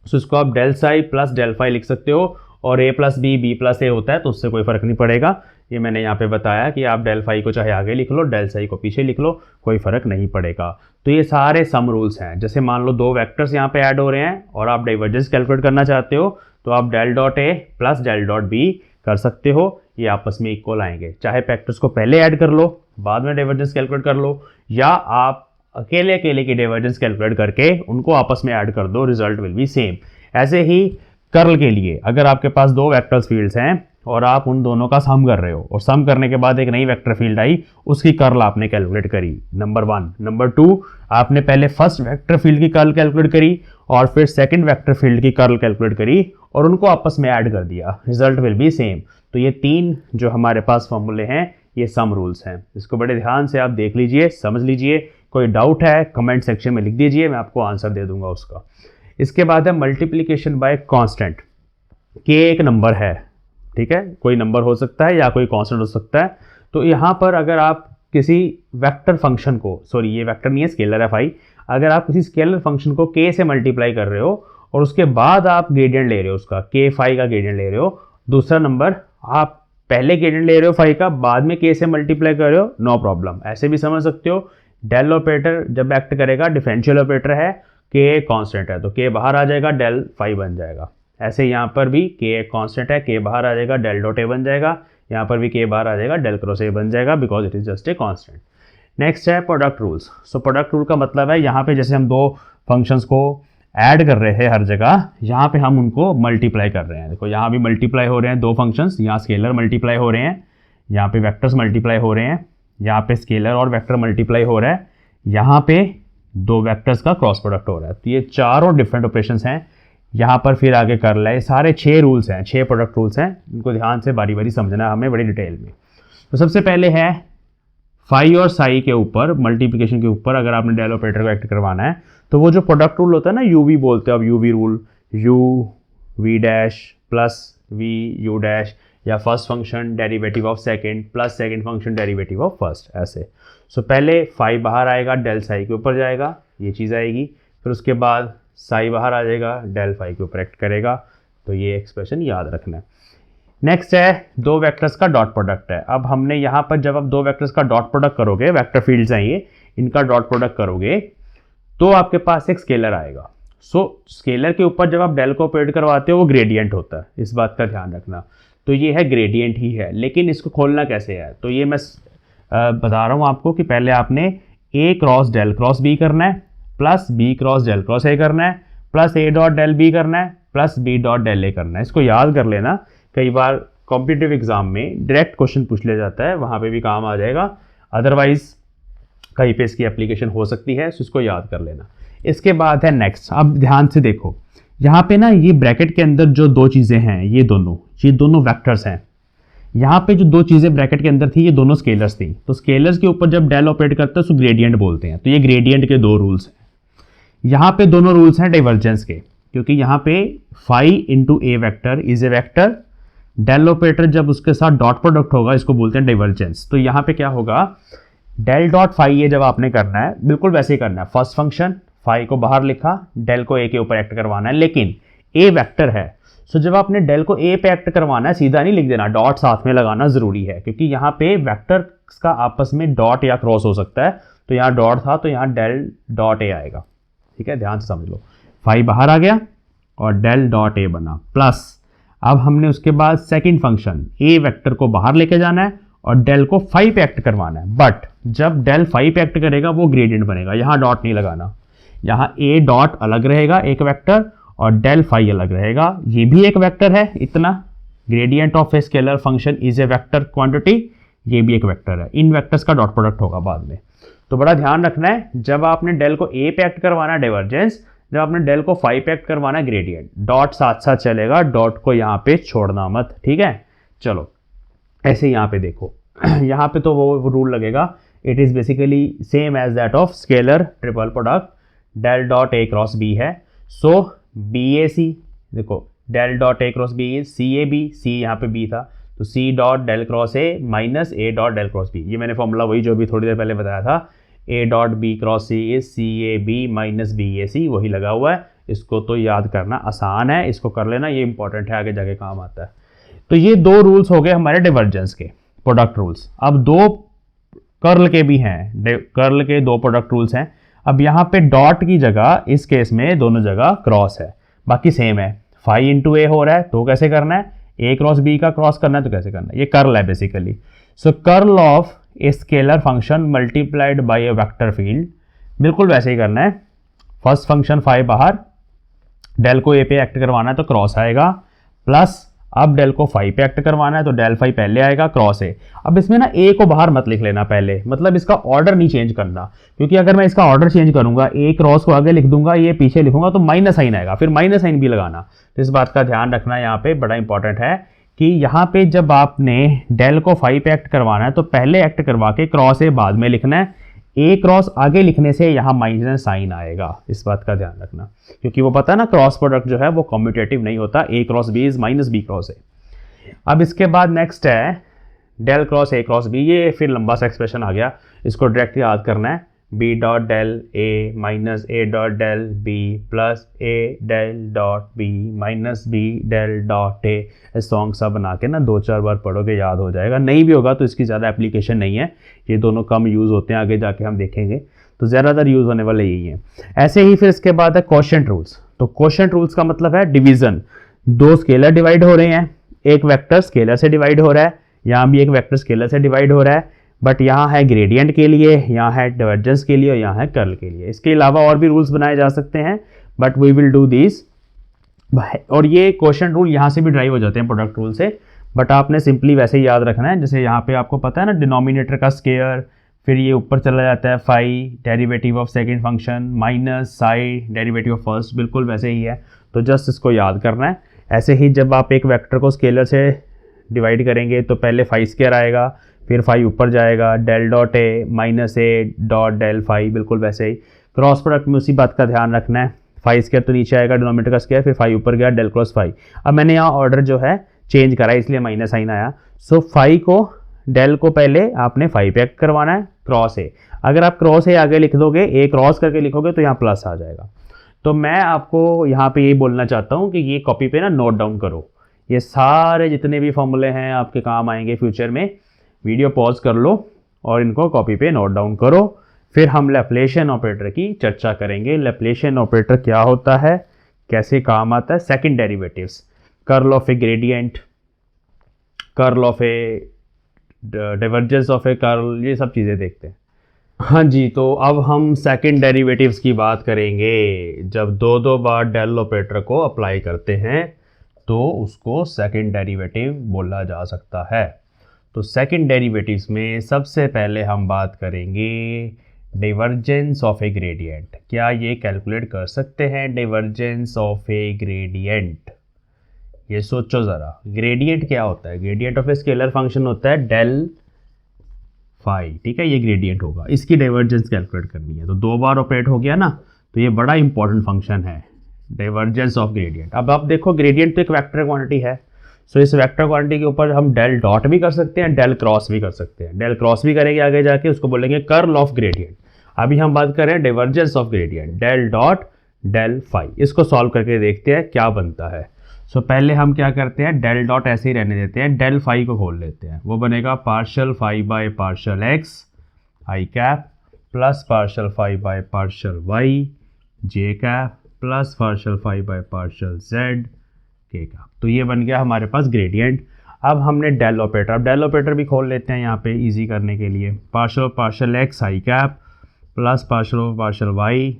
सो इसको आप del psi plus del phi लिख सकते हो, और a plus B plus A होता है तो उससे कोई फर्क नहीं पड़ेगा। ये मैंने यहाँ पे बताया कि आप डेल फाई को चाहे आगे लिख लो, डेल साई को पीछे लिख लो, कोई फर्क नहीं पड़ेगा। तो ये सारे सम रूल्स हैं। जैसे मान लो दो वेक्टर्स यहाँ पे ऐड हो रहे हैं और आप डाइवर्जेंस कैलकुलेट करना चाहते हो, तो आप del dot A plus del dot B कर सकते हो, ये आपस में इक्वल आएंगे। चाहे फैक्टर्स को पहले ऐड कर लो, बाद में डाइवर्जेंस कैलकुलेट कर लो, या आप अकेले अकेले की डाइवर्जेंस कैलकुलेट करके उनको आपस में ऐड कर दो, रिजल्ट विल बी सेम। ऐसे ही कर्ल के लिए अगर आपके पास दो वेक्टर्स फील्ड्स हैं और आप उन दोनों का सम कर रहे हो, और सम करने के बाद एक नई वेक्टर फील्ड आई, उसकी कर्ल आपने कैलकुलेट करी, नंबर 1। नंबर 2, आपने पहले फर्स्ट वेक्टर फील्ड की कर्ल कैलकुलेट करी और फिर सेकंड वेक्टर फील्ड की कर्ल कैलकुलेट करी और उनको आपस में ऐड कर दिया, रिजल्ट विल बी सेम। तो ये तीन जो हमारे पास फॉर्मूले हैं ये सम रूल्स हैं। इसको बड़े ध्यान से आप देख लीजिए, समझ लीजिए। कोई डाउट है कमेंट सेक्शन में लिख दीजिए, मैं आपको आंसर दे दूंगा उसका। इसके बाद है मल्टीप्लिकेशन बाय कांस्टेंट। के एक नंबर है, ठीक है, कोई नंबर हो सकता है या कोई कांस्टेंट हो सकता है। तो यहाँ पर अगर आप किसी वेक्टर फंक्शन को, सॉरी ये वेक्टर नहीं है, स्केलर है फाई, अगर आप किसी स्केलर फंक्शन को के से मल्टीप्लाई कर रहे हो और उसके बाद आप ग्रेडियंट ले रहे हो उसका, के फाई का ग्रेडियंट ले रहे हो, दूसरा नंबर आप पहले ग्रेडियंट ले रहे हो फाई का, बाद में के से मल्टीप्लाई कर रहे हो, नो प्रॉब्लम, ऐसे भी समझ सकते हो। डेल ऑपरेटर जब एक्ट करेगा, डिफरेंशियल ऑपरेटर है, के कांस्टेंट है तो के बाहर आ जाएगा, डेल फाई बन जाएगा। ऐसे यहाँ पर भी के एक कांस्टेंट है, के बाहर आ जाएगा, डेल डॉट ए बन जाएगा, यहाँ पर भी के बाहर आ जाएगा, डेल क्रॉस ए बन जाएगा, because it is just a constant. Next है product rules. So product rule का मतलब है यहाँ पे जैसे हम दो फंक्शंस को ऐड कर रहे हैं हर जगह, यहाँ पे हम उनको मल्टीप्लाई कर रहे हैं। देखो यहाँ भी मल्टीप्लाई हो रहे हैं दो फंक्शंस, यहाँ स्केलर मल्टीप्लाई हो रहे हैं, यहाँ पे वेक्टर्स मल्टीप्लाई हो रहे हैं, यहाँ पे स्केलर और वेक्टर मल्टीप्लाई हो रहा है, यहाँ पे दो वेक्टर्स का क्रॉस प्रोडक्ट हो रहा है। तो ये चारों डिफरेंट ऑपरेशंस हैं। यहाँ पर फिर आगे कर रहा है, सारे 6 रूल्स हैं, 6 प्रोडक्ट रूल्स हैं, इनको ध्यान से बारी बारी समझना है हमें बड़ी डिटेल में। तो सबसे पहले है फाई और साई के ऊपर, मल्टीप्लिकेशन के ऊपर अगर आपने डेल ऑपरेटर को एक्ट करवाना है तो वो जो प्रोडक्ट रूल होता है ना, यूवी बोलते हैं अब, UV rule, U V dash plus V U dash, या first function derivative of second plus second function derivative of first, ऐसे। सो पहले फाई बाहर आएगा, डेल साई के ऊपर जाएगा, ये चीज़ आएगी, फिर उसके बाद साई बाहर आ जाएगा, डेल फाई के ऊपर एक्ट करेगा। तो ये एक्सप्रेशन याद रखना है। नेक्स्ट है दो वेक्टर्स का डॉट प्रोडक्ट है। अब हमने यहाँ पर जब आप दो वेक्टर्स का डॉट प्रोडक्ट करोगे, वेक्टर फील्ड्स हैं ये, इनका डॉट प्रोडक्ट करोगे तो आपके पास एक स्केलर आएगा। सो स्केलर के ऊपर जब आप डेल को ऑपरेट करवाते हो वो ग्रेडियंट होता है, इस बात का ध्यान रखना। तो ये है ग्रेडियंट ही है, लेकिन इसको खोलना कैसे है, तो ये मैं बता रहा हूँ आपको कि पहले आपने A cross del cross B करना है, plus B cross del cross A करना है, plus A dot del B करना है, plus B dot del A करना है। इसको याद कर लेना, कई बार कॉम्पिटिटिव एग्जाम में डायरेक्ट क्वेश्चन पूछ लिया जाता है, वहाँ पे भी काम आ जाएगा, अदरवाइज कहीं पे इसकी एप्लीकेशन हो सकती है, तो इसको याद कर लेना। इसके बाद है नेक्स्ट। अब ध्यान से देखो, यहाँ पे ना ये ब्रैकेट के अंदर जो दो चीज़ें हैं, ये दोनों वेक्टर्स हैं। यहाँ पे जो दो चीज़ें ब्रैकेट के अंदर थी ये दोनों स्केलर्स थी। तो स्केलर्स के ऊपर जब डेल ऑपरेट करता है उसको ग्रेडियंट बोलते हैं। तो ये ग्रेडियंट के दो रूल्स हैं। यहाँ पे दोनों रूल्स हैं डाइवर्जेंस के, क्योंकि यहाँ पे phi into a vector is a vector, del operator जब उसके साथ डॉट प्रोडक्ट होगा इसको बोलते हैं डाइवर्जेंस। तो यहाँ पे क्या होगा, डेल डॉट फाई ए जब आपने करना है बिल्कुल वैसे ही करना है। फर्स्ट फंक्शन फाई को बाहर लिखा, डेल को ए के ऊपर एक्ट करवाना है, लेकिन ए वेक्टर है। सो जब आपने डेल को ए पे एक्ट करवाना है सीधा नहीं लिख देना, डॉट साथ में लगाना जरूरी है, क्योंकि यहाँ पे वेक्टर्स का आपस में डॉट या क्रॉस हो सकता है। तो यहाँ डॉट था तो यहाँ डेल डॉट ए आएगा, ठीक है, ध्यान से समझ लो। फाई बाहर आ गया और डेल डॉट ए बना, प्लस अब हमने उसके बाद सेकंड फंक्शन ए वेक्टर को बाहर लेके जाना है और डेल को फाई पे एक्ट करवाना है, बट जब डेल फाई पे एक्ट करेगा वो ग्रेडियंट बनेगा, यहाँ डॉट नहीं लगाना, यहाँ ए डॉट अलग रहेगा एक वेक्टर और डेल फाई अलग रहेगा, ये भी एक वेक्टर है इतना, gradient of a scalar function is a vector quantity, ये भी एक वेक्टर है, इन वेक्टर्स का डॉट प्रोडक्ट होगा बाद में। तो बड़ा ध्यान रखना है, जब आपने डेल को ए पे एक्ट करवाना है डाइवर्जेंस, जब आपने डेल को फाई पे एक्ट करवाना है ग्रेडियंट, डॉट साथ साथ चलेगा, डॉट को यहाँ पे छोड़ना मत, ठीक है। चलो ऐसे यहाँ पे देखो यहाँ पे तो वो रूल लगेगा, it is basically same as that of scalar triple product, del dot A cross B है, सो बी ए सी, देखो del dot A cross B is C A B, C यहाँ पे बी था तो C dot del cross A minus A dot del cross B, ये मैंने formula वही जो भी थोड़ी देर पहले बताया था, A dot B cross C is C A B minus B A C, वही लगा हुआ है, इसको तो याद करना आसान है, इसको कर लेना, ये इंपॉर्टेंट है, आगे जाके काम आता है। तो ये दो रूल्स हो गए हमारे डाइवर्जेंस के प्रोडक्ट रूल्स। अब दो कर्ल के भी हैं, कर्ल के दो प्रोडक्ट रूल्स हैं। अब यहाँ पे डॉट की जगह इस केस में दोनों जगह क्रॉस है, बाकी सेम है, फाई इंटू ए हो रहा है तो कैसे करना है, ए क्रॉस बी का क्रॉस करना है तो कैसे करना है, ये कर्ल है basically. So curl of a scalar function multiplied by A vector field, बिल्कुल वैसे ही करना है, फर्स्ट फंक्शन फाई बाहर, डेल को ए पे एक्ट करवाना है तो क्रॉस आएगा, प्लस अब डेल को फाई पे एक्ट करवाना है तो डेल फाई पहले आएगा, क्रॉस ए। अब इसमें ना ए को बाहर मत लिख लेना पहले, मतलब इसका ऑर्डर नहीं चेंज करना, क्योंकि अगर मैं इसका ऑर्डर चेंज करूंगा, ए क्रॉस को आगे लिख दूंगा, ये पीछे लिखूंगा तो माइनस साइन आएगा, फिर माइनस साइन भी लगाना। तो इस बात का ध्यान रखना, यहाँ पे बड़ा इंपॉर्टेंट है कि यहाँ पे जब आपने डेल को फाई पे एक्ट करवाना है तो पहले एक्ट करवा के क्रॉस ए बाद में लिखना है, ए क्रॉस आगे लिखने से यहाँ माइनस साइन आएगा, इस बात का ध्यान रखना, क्योंकि वो पता है ना क्रॉस प्रोडक्ट जो है वो कम्यूटेटिव नहीं होता, A cross B is minus B cross A. अब इसके बाद नेक्स्ट है del cross A cross B, ये फिर लंबा सा एक्सप्रेशन आ गया, इसको डायरेक्ट याद करना है, B dot del A minus A dot del B plus A del dot B minus B del dot A, song सा बना के ना 2-4 बार पढ़ोगे याद हो जाएगा, नहीं भी होगा तो इसकी ज़्यादा एप्लीकेशन नहीं है, ये दोनों कम यूज़ होते हैं, आगे जाके हम देखेंगे, तो ज़्यादातर यूज़ होने वाले यही हैं। ऐसे ही फिर इसके बाद है क्वोशिएंट रूल्स, तो क्वोशिएंट रूल्स का मतलब है डिवीज़न, दो स्केलर डिवाइड हो रहे हैं, एक वेक्टर स्केलर से डिवाइड हो रहा है, यहाँ भी एक वेक्टर स्केलर से डिवाइड हो रहा है, बट यहाँ है ग्रेडियंट के लिए, यहाँ है डाइवर्जेंस के लिए और यहाँ है कर्ल के लिए। इसके अलावा और भी रूल्स बनाए जा सकते हैं, but we will do this. और ये क्वोशिएंट रूल यहाँ से भी ड्राइव हो जाते हैं प्रोडक्ट रूल से, बट आपने सिंपली वैसे ही याद रखना है, जैसे यहाँ पे आपको पता है ना डिनोमिनेटर का स्केयर, फिर ये ऊपर चला जाता है phi derivative of second function minus psi derivative of first, बिल्कुल वैसे ही है, तो जस्ट इसको याद करना है। ऐसे ही जब आप एक वेक्टर को स्केलर से डिवाइड करेंगे तो पहले फाई स्केयर आएगा, फिर फाई ऊपर जाएगा, del dot A minus A dot del phi, बिल्कुल वैसे ही। क्रॉस प्रोडक्ट में उसी बात का ध्यान रखना है, फाई स्केयर तो नीचे आएगा डिनोमिनेटर का स्केयर, फिर फाई ऊपर गया डेल क्रॉस फाई। अब मैंने यहाँ ऑर्डर जो है चेंज करा इसलिए माइनस साइन आया। सो फाई को डेल को पहले आपने फाई पे एक्ट करवाना है, क्रॉस ए, अगर आप क्रॉस ए आगे लिख दोगे, ए क्रॉस करके लिखोगे तो यहाँ प्लस आ जाएगा। तो मैं आपको यहाँ पे यही बोलना चाहता हूँ कि ये कॉपी पे ना नोट डाउन करो, ये सारे जितने भी फॉर्मूले हैं आपके काम आएंगे फ्यूचर में, वीडियो पॉज कर लो और इनको कॉपी पे नोट डाउन करो। फिर हम लैप्लेशियन ऑपरेटर की चर्चा करेंगे, लैप्लेशियन ऑपरेटर क्या होता है, कैसे काम आता है, second derivatives, curl of a gradient, curl of A divergence of a curl, ये सब चीज़ें देखते हैं। हाँ जी, तो अब हम सेकंड डेरिवेटिव्स की बात करेंगे। जब दो बार डेल ऑपरेटर को अप्लाई करते हैं तो उसको सेकंड डेरिवेटिव बोला जा सकता है। तो सेकंड डेरिवेटिव्स में सबसे पहले हम बात करेंगे डाइवर्जेंस ऑफ ए ग्रेडियंट। क्या ये कैलकुलेट कर सकते हैं डाइवर्जेंस ऑफ ए ग्रेडियंट? ये सोचो ज़रा, ग्रेडियंट क्या होता है? Gradient of a scalar function होता है डेल फाई, ठीक है, ये ग्रेडियंट होगा, इसकी डाइवर्जेंस कैलकुलेट करनी है। तो 2 बार ऑपरेट हो गया ना, तो ये बड़ा इंपॉर्टेंट फंक्शन है डाइवर्जेंस ऑफ ग्रेडियंट। अब आप देखो ग्रेडियंट तो एक वेक्टर क्वांटिटी है, सो इस वेक्टर क्वांटिटी के ऊपर हम डेल डॉट भी कर सकते हैं, डेल क्रॉस भी कर सकते हैं। डेल क्रॉस भी करेंगे आगे जाके, उसको बोलेंगे कर्ल ऑफ ग्रेडियंट। अभी हम बात कर रहे हैं divergence of gradient, del dot del phi. इसको सॉल्व करके देखते हैं क्या बनता है। सो पहले हम क्या करते हैं, डेल डॉट ऐसे ही रहने देते हैं, डेल फाई को खोल लेते हैं। वो बनेगा partial phi by partial X I cap plus partial phi by partial Y J cap plus partial phi by partial Z K cap. तो ये बन गया हमारे पास ग्रेडियंट। अब हमने डेल ऑपरेटर, अब डेल ऑपरेटर भी खोल लेते हैं यहाँ पे इजी करने के लिए। Partial of partial X I cap plus partial of partial Y,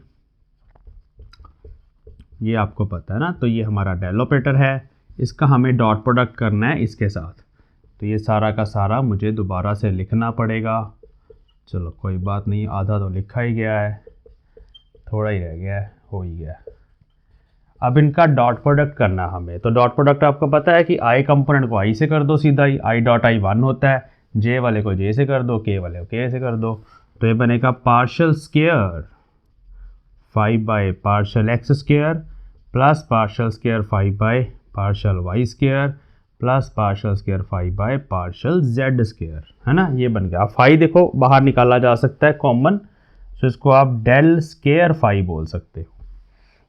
ये आपको पता है ना, तो ये हमारा डेल ऑपरेटर है। इसका हमें डॉट प्रोडक्ट करना है इसके साथ, तो ये सारा का सारा मुझे दोबारा से लिखना पड़ेगा। चलो कोई बात नहीं, आधा तो लिखा ही गया है, थोड़ा ही रह गया है, हो ही गया। अब इनका डॉट प्रोडक्ट करना हमें, तो डॉट प्रोडक्ट आपको पता है कि आई कंपोनेंट को आई से कर दो सीधा ही, आई डॉट आई 1 होता है, जे वाले को जे से कर दो, के वाले को के से कर दो। तो ये बनेगा partial square 5 by partial X square plus partial square 5 by partial Y square plus partial square 5 by partial Z square, है ना। ये बन गया। 5 देखो बाहर निकाला जा सकता है कॉमन, तो इसको आप डेल स्क्वायर 5 बोल सकते हो।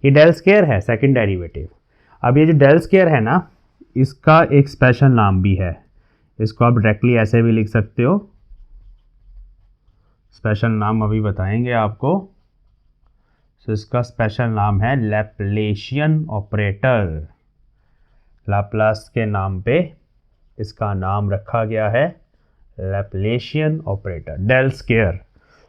ये डेल स्क्वायर है सेकंड डेरिवेटिव। अब ये जो डेल स्क्वायर है ना, इसका एक स्पेशल नाम भी है, इसको आप डायरेक्टली ऐसे भी लिख सकते हो, स्पेशल नाम अभी बताएंगे आपको। तो इसका स्पेशल नाम है लैप्लेशियन ऑपरेटर। लाप्लास के नाम पे इसका नाम रखा गया है Laplacian operator, del square.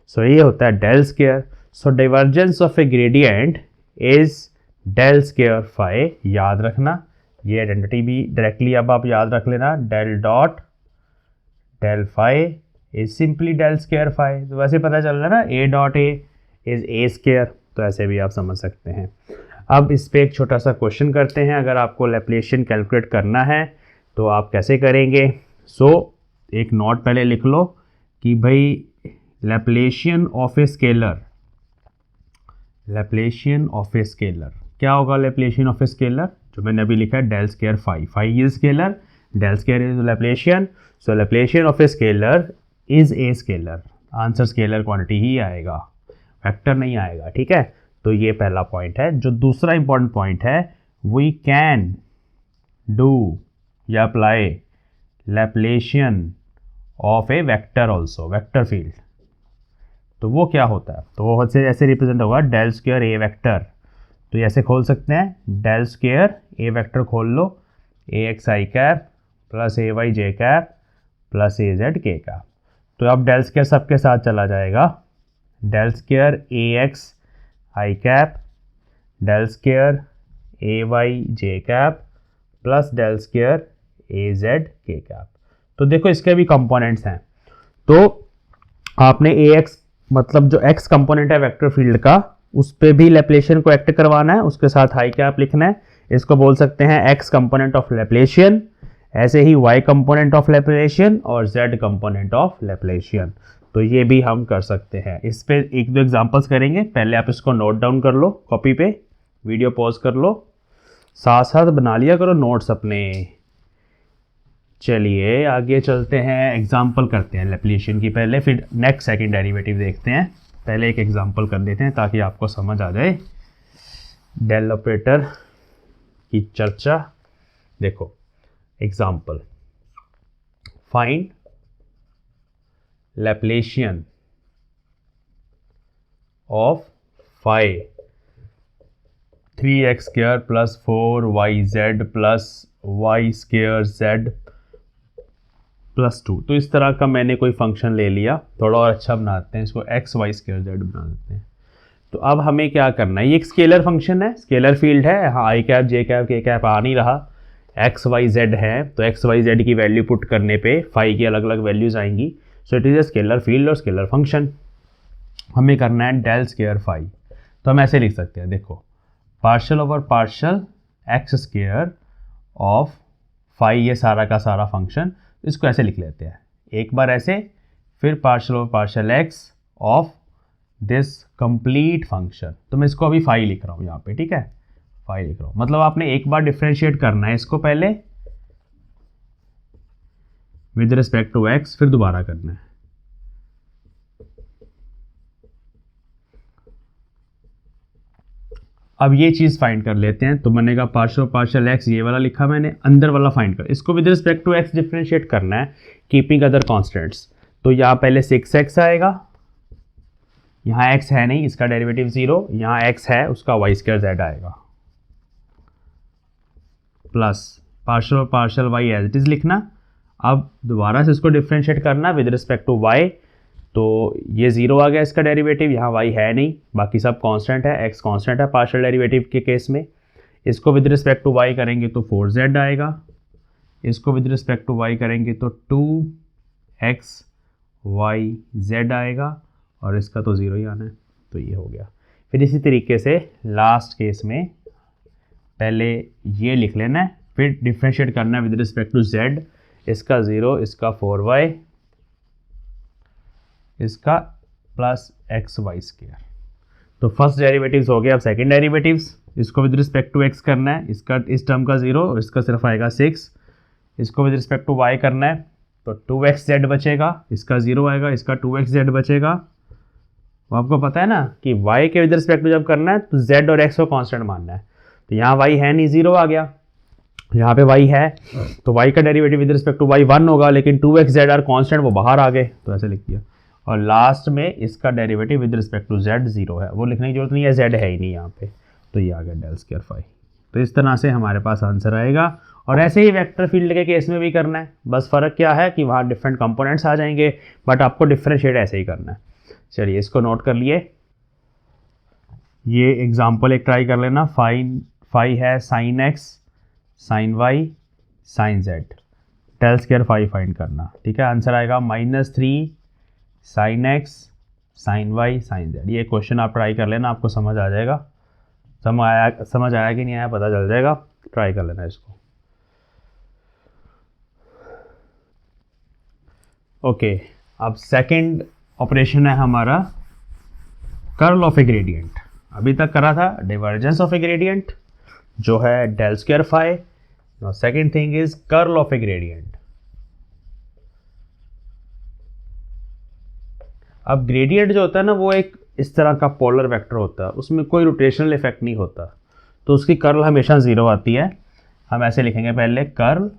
So ये होता है del square. So divergence of a gradient is del square phi, याद रखना ये आइडेंटिटी भी डायरेक्टली अब आप याद रख लेना, del dot del phi is simply del square phi. तो वैसे पता चल रहा है ना, A dot A is A square, तो ऐसे भी आप समझ सकते हैं। अब इस पे एक छोटा सा क्वेश्चन करते हैं, अगर आपको लैप्लेशियन कैलकुलेट करना है तो आप कैसे करेंगे। एक नोट पहले लिख लो कि भाई Laplacian of a scalar, Laplacian of a scalar क्या होगा। लैप्लेशियन ऑफ ए स्केलर जो मैंने अभी लिखा है del square phi, phi is scalar, del square is Laplacian. So Laplacian of a scalar is a scalar, answer scalar quantity ही आएगा, vector नहीं आएगा, ठीक है। तो ये पहला पॉइंट है। जो दूसरा इंपॉर्टेंट पॉइंट है, वी कैन डू या apply Laplacian of a vector also, vector field. तो वो क्या होता है, तो वो ऐसे रिप्रेजेंट होगा डेल स्क्वायर ए वेक्टर। तो ऐसे खोल सकते हैं, डेल स्क्वायर ए वेक्टर खोल लो, ए X I cap plus A Y J cap plus A Z K cap. तो अब डेल स्क्वायर सबके साथ चला जाएगा, del square A X I cap del square A Y J cap plus del square A Z K cap. तो देखो इसके भी कंपोनेंट्स हैं, तो आपने ए एक्स मतलब जो एक्स कंपोनेंट है वेक्टर फील्ड का, उस पर भी लैप्लेशियन को एक्ट करवाना है, उसके साथ आई कैप लिखना है। इसको बोल सकते हैं एक्स कंपोनेंट ऑफ लैप्लेशियन, ऐसे ही वाई कंपोनेंट ऑफ लैप्लेशियन और जेड कंपोनेंट ऑफ लैप्लेशियन। तो ये भी हम कर सकते हैं। इस पे एक दो एग्जांपल्स करेंगे, पहले आप इसको नोट डाउन कर लो कॉपी पे, वीडियो पॉज कर लो, साथ साथ बना लिया करो नोट्स अपने। चलिए आगे चलते हैं, एग्जांपल करते हैं लैप्लेशियन की पहले, फिर नेक्स्ट सेकंड डेरिवेटिव देखते हैं। पहले एक एग्जांपल कर लेते हैं ताकि आपको समझ आ जाए डेल ऑपरेटर की चर्चा। देखो example, find Laplacian of phi 3x square plus 4yz plus Y square z plus 2। तो इस तरह का मैंने कोई फंक्शन ले लिया, थोड़ा और अच्छा बनाते हैं इसको, एक्स वाई स्क्वायर जेड बना देते हैं। तो अब हमें क्या करना है, ये एक स्केलर फंक्शन है, स्केलर फील्ड है, हाँ आई cap J cap K cap आ नहीं रहा, एक्स वाई जेड है, तो एक्स वाई जेड की वैल्यू पुट करने पे फाई की अलग अलग वैल्यूज आएंगी। So it is a scalar field और स्केलर फंक्शन। हमें करना है डेल स्क्वायर फाई, तो हम ऐसे लिख सकते हैं, देखो partial over partial X square of phi, ये सारा का सारा फंक्शन, इसको ऐसे लिख लेते हैं, एक बार ऐसे, फिर partial over partial x of this complete function. तो मैं इसको अभी फाई लिख रहा हूँ यहाँ पे, ठीक है, फाई लिख रहा हूँ, मतलब आपने एक बार डिफ्रेंशिएट करना है इसको पहले विद रिस्पेक्ट टू एक्स, फिर दोबारा करना है। अब ये चीज़ फाइंड कर लेते हैं। तो मैंने कहा पार्शियल पार्शियल एक्स, ये वाला लिखा मैंने, अंदर वाला फाइंड कर, इसको with respect to X differentiate करना है कीपिंग अदर कॉन्स्टेंट्स। तो यहाँ पहले 6x आएगा, यहाँ x है नहीं, इसका डेरिवेटिव 0, यहाँ x है, उसका वाई स्क्वायर जेड आएगा, प्लस पार्शियल और partial Y as it is लिखना। अब दोबारा से इसको डिफ्रेंशिएट करना विद रिस्पेक्ट टू वाई, तो ये 0 आ गया इसका डेरिवेटिव, यहाँ वाई है नहीं, बाकी सब कांस्टेंट है, एक्स कांस्टेंट है पार्शियल डेरिवेटिव के केस में। इसको विद रिस्पेक्ट टू वाई करेंगे तो 4z आएगा, इसको विद रिस्पेक्ट टू वाई करेंगे तो 2xyz आएगा, और इसका तो 0 ही आना है, तो ये हो गया। फिर इसी तरीके से लास्ट केस में पहले ये लिख लेना है, फिर डिफ्रेंशिएट करना है विद रिस्पेक्ट टू z, इसका 0, इसका 4y, इसका प्लस xy²। तो फर्स्ट डेरिवेटिव्स हो गया। अब सेकंड डेरिवेटिव्स, इसको विद रिस्पेक्ट टू x करना है, इसका इस टर्म का 0 और इसका सिर्फ आएगा 6। इसको विद रिस्पेक्ट टू y करना है तो 2xz बचेगा, इसका 0 आएगा, इसका 2xz बचेगा। वो आपको पता है ना कि y के विद रिस्पेक्ट टू जब करना है तो z और x को कांस्टेंट मानना है, तो यहाँ y है नहीं, 0 आ गया। यहाँ पे y है तो y का derivative with respect to y 1 होगा, लेकिन 2xz आर कांस्टेंट, वो बाहर आ गए, तो ऐसे लिख दिया। और लास्ट में इसका derivative with respect to z 0 है, वो लिखने की जरूरत नहीं है, z है ही नहीं यहाँ पे, तो ये आ गया del स्क्वायर फाई। तो इस तरह से हमारे पास आंसर आएगा। और ऐसे ही वेक्टर फील्ड के केस में भी करना है, बस फ़र्क क्या है कि वहाँ डिफरेंट कंपोनेंट्स आ जाएंगे, बट आपको डिफ्रेंशिएट ऐसे ही करना है। चलिए इसको नोट कर लिए। ये एग्जाम्पल एक ट्राई कर लेना। फाई है sine X, sine Y, sine Z, del square phi find करना, ठीक है। आंसर आएगा -3 sine X, sine Y, sine Z. ये क्वेश्चन आप ट्राई कर लेना, आपको समझ आ जाएगा। समझ आया कि नहीं आया पता चल जाएगा, ट्राई कर लेना इसको। ओके, अब सेकंड ऑपरेशन है हमारा कर्ल ऑफ ए ग्रेडियंट। अभी तक करा था डाइवर्जेंस ऑफ ए ग्रेडियंट जो है del square phi. Now second thing is curl of a gradient. अब ग्रेडियंट जो होता है ना, वो एक इस तरह का पोलर वेक्टर होता है, उसमें कोई रोटेशनल इफेक्ट नहीं होता, तो उसकी कर्ल हमेशा 0 आती है। हम ऐसे लिखेंगे पहले कर्ल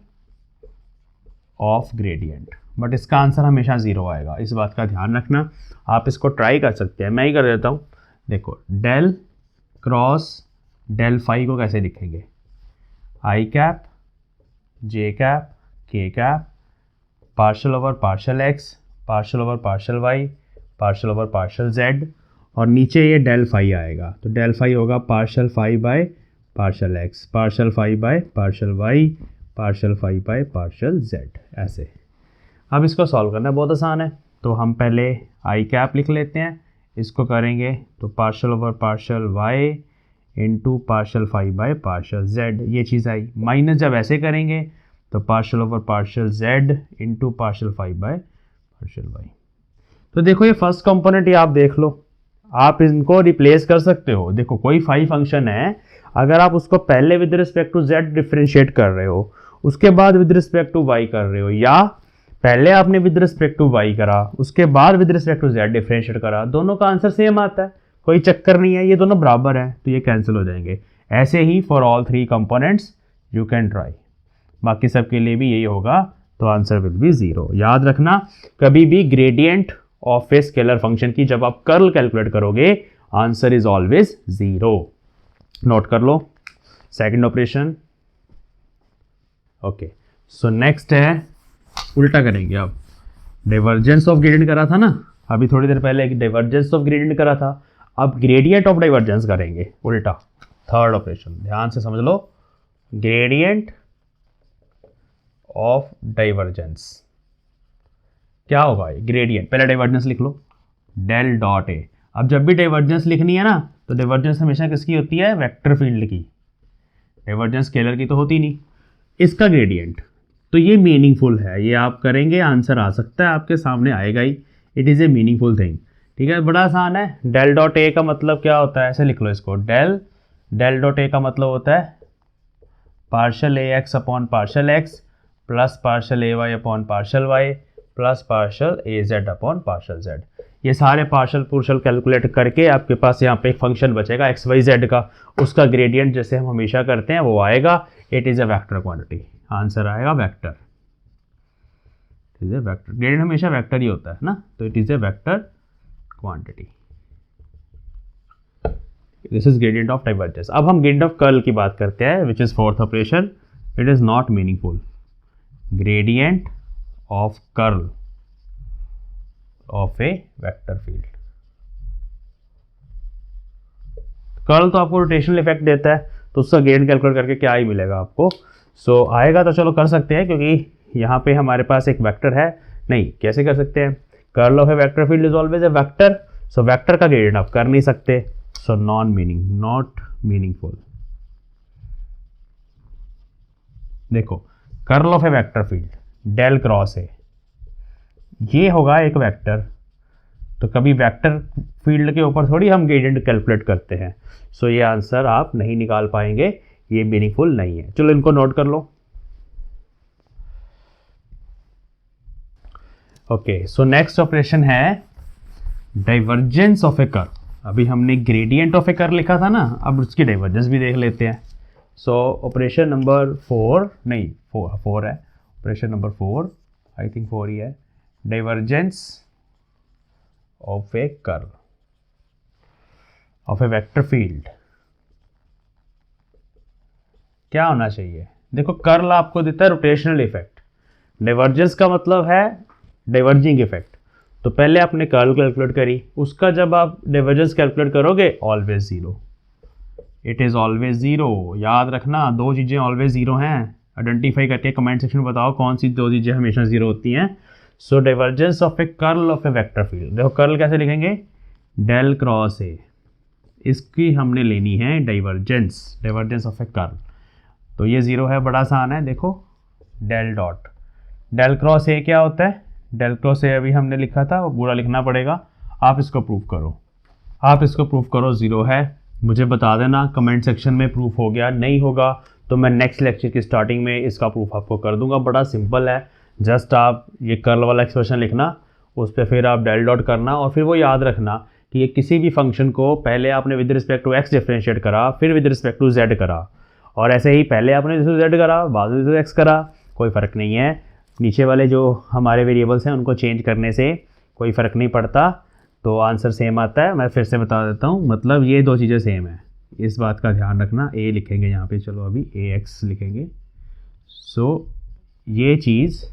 ऑफ ग्रेडियंट, बट इसका आंसर हमेशा 0 आएगा, इस बात का ध्यान रखना। आप इसको ट्राई कर सकते हैं, मैं ही कर देता हूँ। देखो डेल क्रॉस डेल फाई को कैसे लिखेंगे, I cap J cap K cap, partial over partial X, partial over partial Y, partial over partial Z, और नीचे ये डेल फाई आएगा, तो डेल फाई होगा partial phi by partial X, partial phi by partial Y, partial phi by partial Z, ऐसे। अब इसको solve करना बहुत आसान है, तो हम पहले आई कैप लिख लेते हैं, इसको करेंगे तो partial over partial Y into partial phi by partial Z, ये चीज़ आई। माइनस जब ऐसे करेंगे तो partial over partial Z into partial phi by partial Y. तो देखो ये फर्स्ट कंपोनेंट, ये आप देख लो, आप इनको रिप्लेस कर सकते हो। देखो कोई फाई फंक्शन है, अगर आप उसको पहले with respect to Z differentiate कर रहे हो, उसके बाद विद रिस्पेक्ट टू वाई कर रहे हो, या पहले आपने विद रिस्पेक्ट टू वाई करा उसके बाद with respect to Z differentiate करा, दोनों का आंसर सेम आता है, कोई चक्कर नहीं है, ये दोनों बराबर है, तो ये कैंसिल हो जाएंगे। ऐसे ही for all 3 components you can try, बाकी सब के लिए भी यही होगा, तो आंसर विल बी 0। याद रखना कभी भी gradient of a scalar function की जब आप कर्ल कैलकुलेट करोगे, आंसर इज ऑलवेज 0। नोट कर लो second operation. Okay, so next है उल्टा करेंगे। अब डाइवर्जेंस ऑफ ग्रेडियंट करा था ना, अभी थोड़ी देर पहले डाइवर्जेंस ऑफ ग्रेडियंट करा था, अब ग्रेडियंट ऑफ डाइवर्जेंस करेंगे उल्टा। थर्ड ऑपरेशन ध्यान से समझ लो, ग्रेडियंट ऑफ डाइवर्जेंस क्या होगा, ग्रेडियंट पहले डाइवर्जेंस लिख लो, डेल डॉट ए। अब जब भी डाइवर्जेंस लिखनी है ना, तो डाइवर्जेंस हमेशा किसकी होती है, वेक्टर फील्ड की, डाइवर्जेंस स्केलर की तो होती नहीं। इसका ग्रेडियंट, तो ये मीनिंगफुल है, ये आप करेंगे आंसर आ सकता है आपके सामने, आएगा ही, it is a meaningful thing, ठीक है। बड़ा आसान है। डेल डॉट ए का मतलब क्या होता है, ऐसे लिख लो इसको, डेल डॉट ए का मतलब होता है partial A X upon partial X plus partial A Y upon partial Y plus partial A Z upon partial Z. ये सारे पार्शियल पुर्शियल कैलकुलेट करके आपके पास यहाँ पे एक फंक्शन बचेगा एक्स वाई जेड का, उसका ग्रेडियंट जैसे हम हमेशा करते हैं वो आएगा, it is a vector quantity, answer आएगा vector, it is a vector. Gradient हमेशा वेक्टर ही होता है ना, तो it is a vector quantity. This is gradient of divergence. अब हम ग्रेडियंट ऑफ कर्ल की बात करते हैं, which is fourth operation. It is not meaningful. Gradient of curl of a vector field. Curl तो आपको रोटेशनल इफेक्ट देता है, तो उसका ग्रेडियंट कैलकुलेट करके क्या ही मिलेगा आपको। सो आएगा तो चलो कर सकते हैं, क्योंकि यहाँ पे हमारे पास एक वेक्टर है। नहीं, कैसे कर सकते हैं? Curl of a vector field is always a vector, so vector का ग्रेडियंट आप कर नहीं सकते, सो नॉट मीनिंगफुल। देखो, curl of a vector field del cross A, ये होगा एक वेक्टर, तो कभी वेक्टर फील्ड के ऊपर थोड़ी हम ग्रेडियंट कैलकुलेट करते हैं। सो ये आंसर आप नहीं निकाल पाएंगे, ये मीनिंगफुल नहीं है। चलो इनको नोट कर लो। ओके, सो नेक्स्ट ऑपरेशन है डाइवर्जेंस ऑफ ए कर्व। अभी हमने ग्रेडियंट ऑफ ए कर्व लिखा था ना, अब उसकी डाइवर्जेंस भी देख लेते हैं। सो ऑपरेशन नंबर 4 नहीं 4 है, ऑपरेशन नंबर 4, आई थिंक 4 ही है। Divergence of A curve of a vector field क्या होना चाहिए? देखो, कर्ल आपको देता है रोटेशनल इफेक्ट, डाइवर्जेंस का मतलब है डाइवर्जिंग इफेक्ट। तो पहले आपने कर्ल कैलकुलेट करी, उसका जब आप डाइवर्जेंस कैलकुलेट करोगे always zero, it is always zero. याद रखना, दो चीज़ें ऑलवेज जीरो हैं। आइडेंटिफाई करके कमेंट सेक्शन में बताओ कौन सी दो चीज़ें हमेशा जीरो होती हैं। So divergence of a curl of a vector field, देखो कर्ल कैसे लिखेंगे? डेल क्रॉस ए, इसकी हमने लेनी है डाइवर्जेंस ऑफ ए कर्ल। तो ये जीरो है, बड़ा आसान है। देखो del dot, del cross A क्या होता है? डेल क्रॉस ए अभी हमने लिखा था, वो पूरा लिखना पड़ेगा। आप इसको प्रूव करो, जीरो है। मुझे बता देना कमेंट सेक्शन में प्रूफ हो गया, नहीं होगा तो मैं नेक्स्ट लेक्चर की स्टार्टिंग में इसका प्रूफ आपको कर दूंगा। बड़ा सिंपल है, जस्ट आप ये कर्ल वाला एक्सप्रेशन लिखना, उस पर फिर आप डेल डॉट करना, और फिर वो याद रखना कि ये किसी भी फंक्शन को पहले आपने with respect to X differentiate करा, फिर विद रिस्पेक्ट टू जेड करा, और ऐसे ही पहले आपने जेड करा, बाद में एक्स करा, कोई फ़र्क नहीं है। नीचे वाले जो हमारे वेरिएबल्स हैं उनको चेंज करने से कोई फ़र्क नहीं पड़ता, तो आंसर सेम आता है। मैं फिर से बता देता हूँ, मतलब ये दो चीज़ें सेम है, इस बात का ध्यान रखना। ए लिखेंगे यहाँ पे, चलो अभी ए एक्स लिखेंगे। सो ये चीज़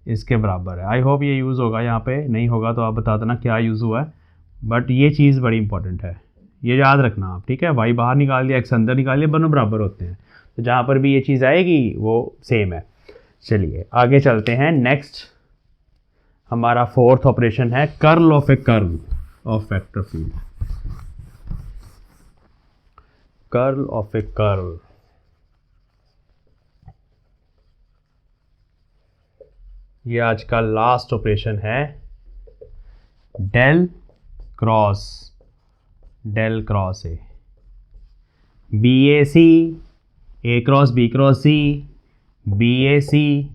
इसके बराबर है। आई होप ये यूज़ होगा, यहाँ पे नहीं होगा तो आप बता देना क्या यूज़ हुआ है, बट ये चीज़ बड़ी इंपॉर्टेंट है, ये याद रखना आप, ठीक है। वाई बाहर निकाल दिया, एक्स अंदर निकाल दिया, दोनों बराबर होते हैं, तो जहाँ पर भी ये चीज़ आएगी वो सेम है। चलिए आगे चलते हैं। नेक्स्ट हमारा फोर्थ ऑपरेशन है curl of a curl of vector field. Curl of a curl, ये आज का लास्ट ऑपरेशन है। Del cross A, B A C, A cross C, B A C,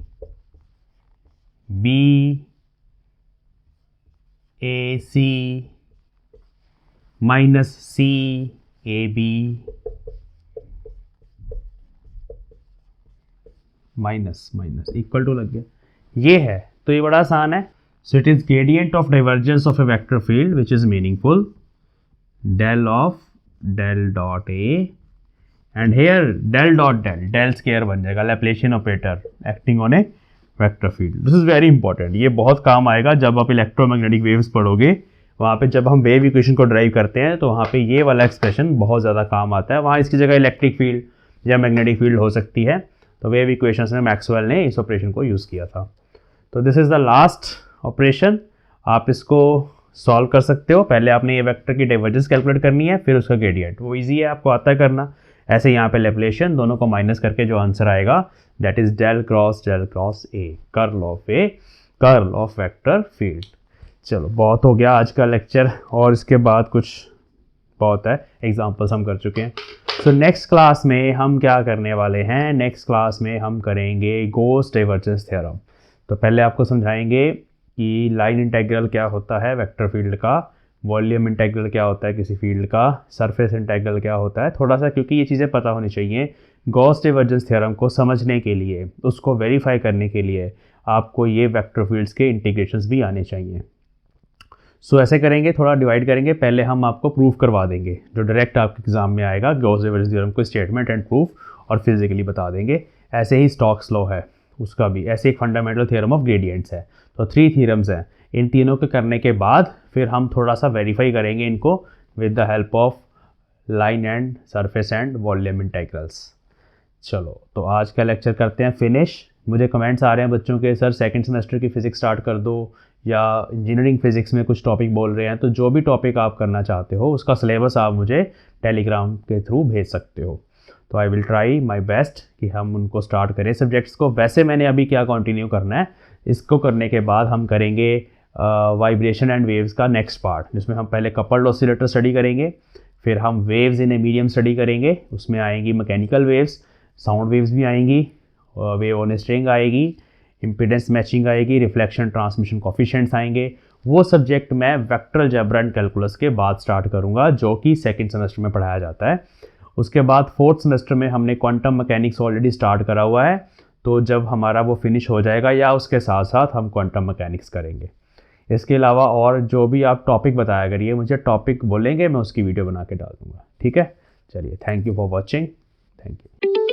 B A C minus C A B minus equal to लग गया, ये है। तो ये बड़ा आसान है। So it is gradient of divergence of a vector field which is meaningful, del of del dot A, and here del dot del square बन जाएगा, Laplacian operator acting on a vector field. This is very important, ये बहुत काम आएगा जब आप electromagnetic waves पढ़ोगे। वहाँ पे जब हम वेव इक्वेशन को ड्राइव करते हैं तो वहाँ पे ये वाला एक्सप्रेशन बहुत ज़्यादा काम आता है। वहाँ इसकी जगह इलेक्ट्रिक फील्ड या मैग्नेटिक फील्ड हो सकती है, तो वेव इक्वेशंस में मैक्सवेल ने इस ऑपरेशन को यूज़ किया था। तो this is the last operation, आप इसको सॉल्व कर सकते हो। पहले आपने ये वेक्टर की डाइवर्जेंस कैलकुलेट करनी है, फिर उसका ग्रेडियंट, वो इजी है, आपको आता है करना। ऐसे यहाँ पे लैप्लेशियन, दोनों को माइनस करके जो आंसर आएगा that is del cross A, curl of vector field. चलो बहुत हो गया आज का लेक्चर, और इसके बाद कुछ बहुत है, एग्जांपल्स हम कर चुके हैं। सो नेक्स्ट क्लास में हम क्या करने वाले हैं? नेक्स्ट क्लास में हम करेंगे गॉस डाइवर्जेंस थ्योरम। तो पहले आपको समझाएंगे कि लाइन इंटीग्रल क्या होता है वेक्टर फील्ड का, वॉल्यूम इंटीग्रल क्या होता है किसी फील्ड का, सरफेस इंटीग्रल क्या होता है, थोड़ा सा, क्योंकि ये चीज़ें पता होनी चाहिए। गॉस डाइवर्जेंस थ्योरम को समझने के लिए, उसको वेरीफाई करने के लिए आपको ये वेक्टर फील्ड्स के इंटीग्रेशंस भी आने चाहिए। सो ऐसे करेंगे, थोड़ा डिवाइड करेंगे। पहले हम आपको प्रूफ करवा देंगे जो डायरेक्ट आपके एग्जाम में आएगा, गॉस डाइवर्जेंस थ्योरम को स्टेटमेंट एंड प्रूफ, और फिजिकली बता देंगे। ऐसे ही स्टोक्स लॉ है उसका भी, ऐसे एक फंडामेंटल थ्योरम ऑफ ग्रेडियंट्स है। तो 3 थ्योरम्स हैं। इन तीनों के करने के बाद फिर हम थोड़ा सा वेरीफाई करेंगे इनको with the help of line and surface and volume integrals. चलो तो आज का लेक्चर करते हैं फिनिश। मुझे कमेंट्स आ रहे हैं बच्चों के, सर सेकंड सेमेस्टर की फ़िज़िक्स स्टार्ट कर दो, या इंजीनियरिंग फ़िज़िक्स में कुछ टॉपिक बोल रहे हैं। तो जो भी टॉपिक आप करना चाहते हो उसका सिलेबस आप मुझे टेलीग्राम के थ्रू भेज सकते हो। तो I will try my best कि हम उनको स्टार्ट करें सब्जेक्ट्स को। वैसे मैंने अभी क्या कंटिन्यू करना है, इसको करने के बाद हम करेंगे वाइब्रेशन एंड वेव्स का नेक्स्ट पार्ट, जिसमें हम पहले कपल्ड ऑसिलेटर स्टडी करेंगे, फिर हम waves in a medium study करेंगे। उसमें आएंगी मैकेनिकल वेव्स, साउंड वेव्स भी आएंगी, वेव ऑन स्ट्रिंग आएगी, इम्पीडेंस मैचिंग आएगी, रिफ्लेक्शन ट्रांसमिशन कोफिशिएंट्स आएंगे। वो सब्जेक्ट मैं वेक्टर अलजेब्रा एंड कैलकुलस के बाद स्टार्ट करूँगा, जो कि सेकेंड सेमेस्टर में पढ़ाया जाता है। उसके बाद फोर्थ सेमेस्टर में हमने क्वांटम मैकेनिक्स ऑलरेडी स्टार्ट करा हुआ है, तो जब हमारा वो फिनिश हो जाएगा या उसके साथ साथ हम क्वांटम मैकेनिक्स करेंगे। इसके अलावा और जो भी आप टॉपिक बताया करिए, मुझे टॉपिक बोलेंगे, मैं उसकी वीडियो बना के डाल दूँगा। ठीक है, चलिए, thank you for watching, thank you.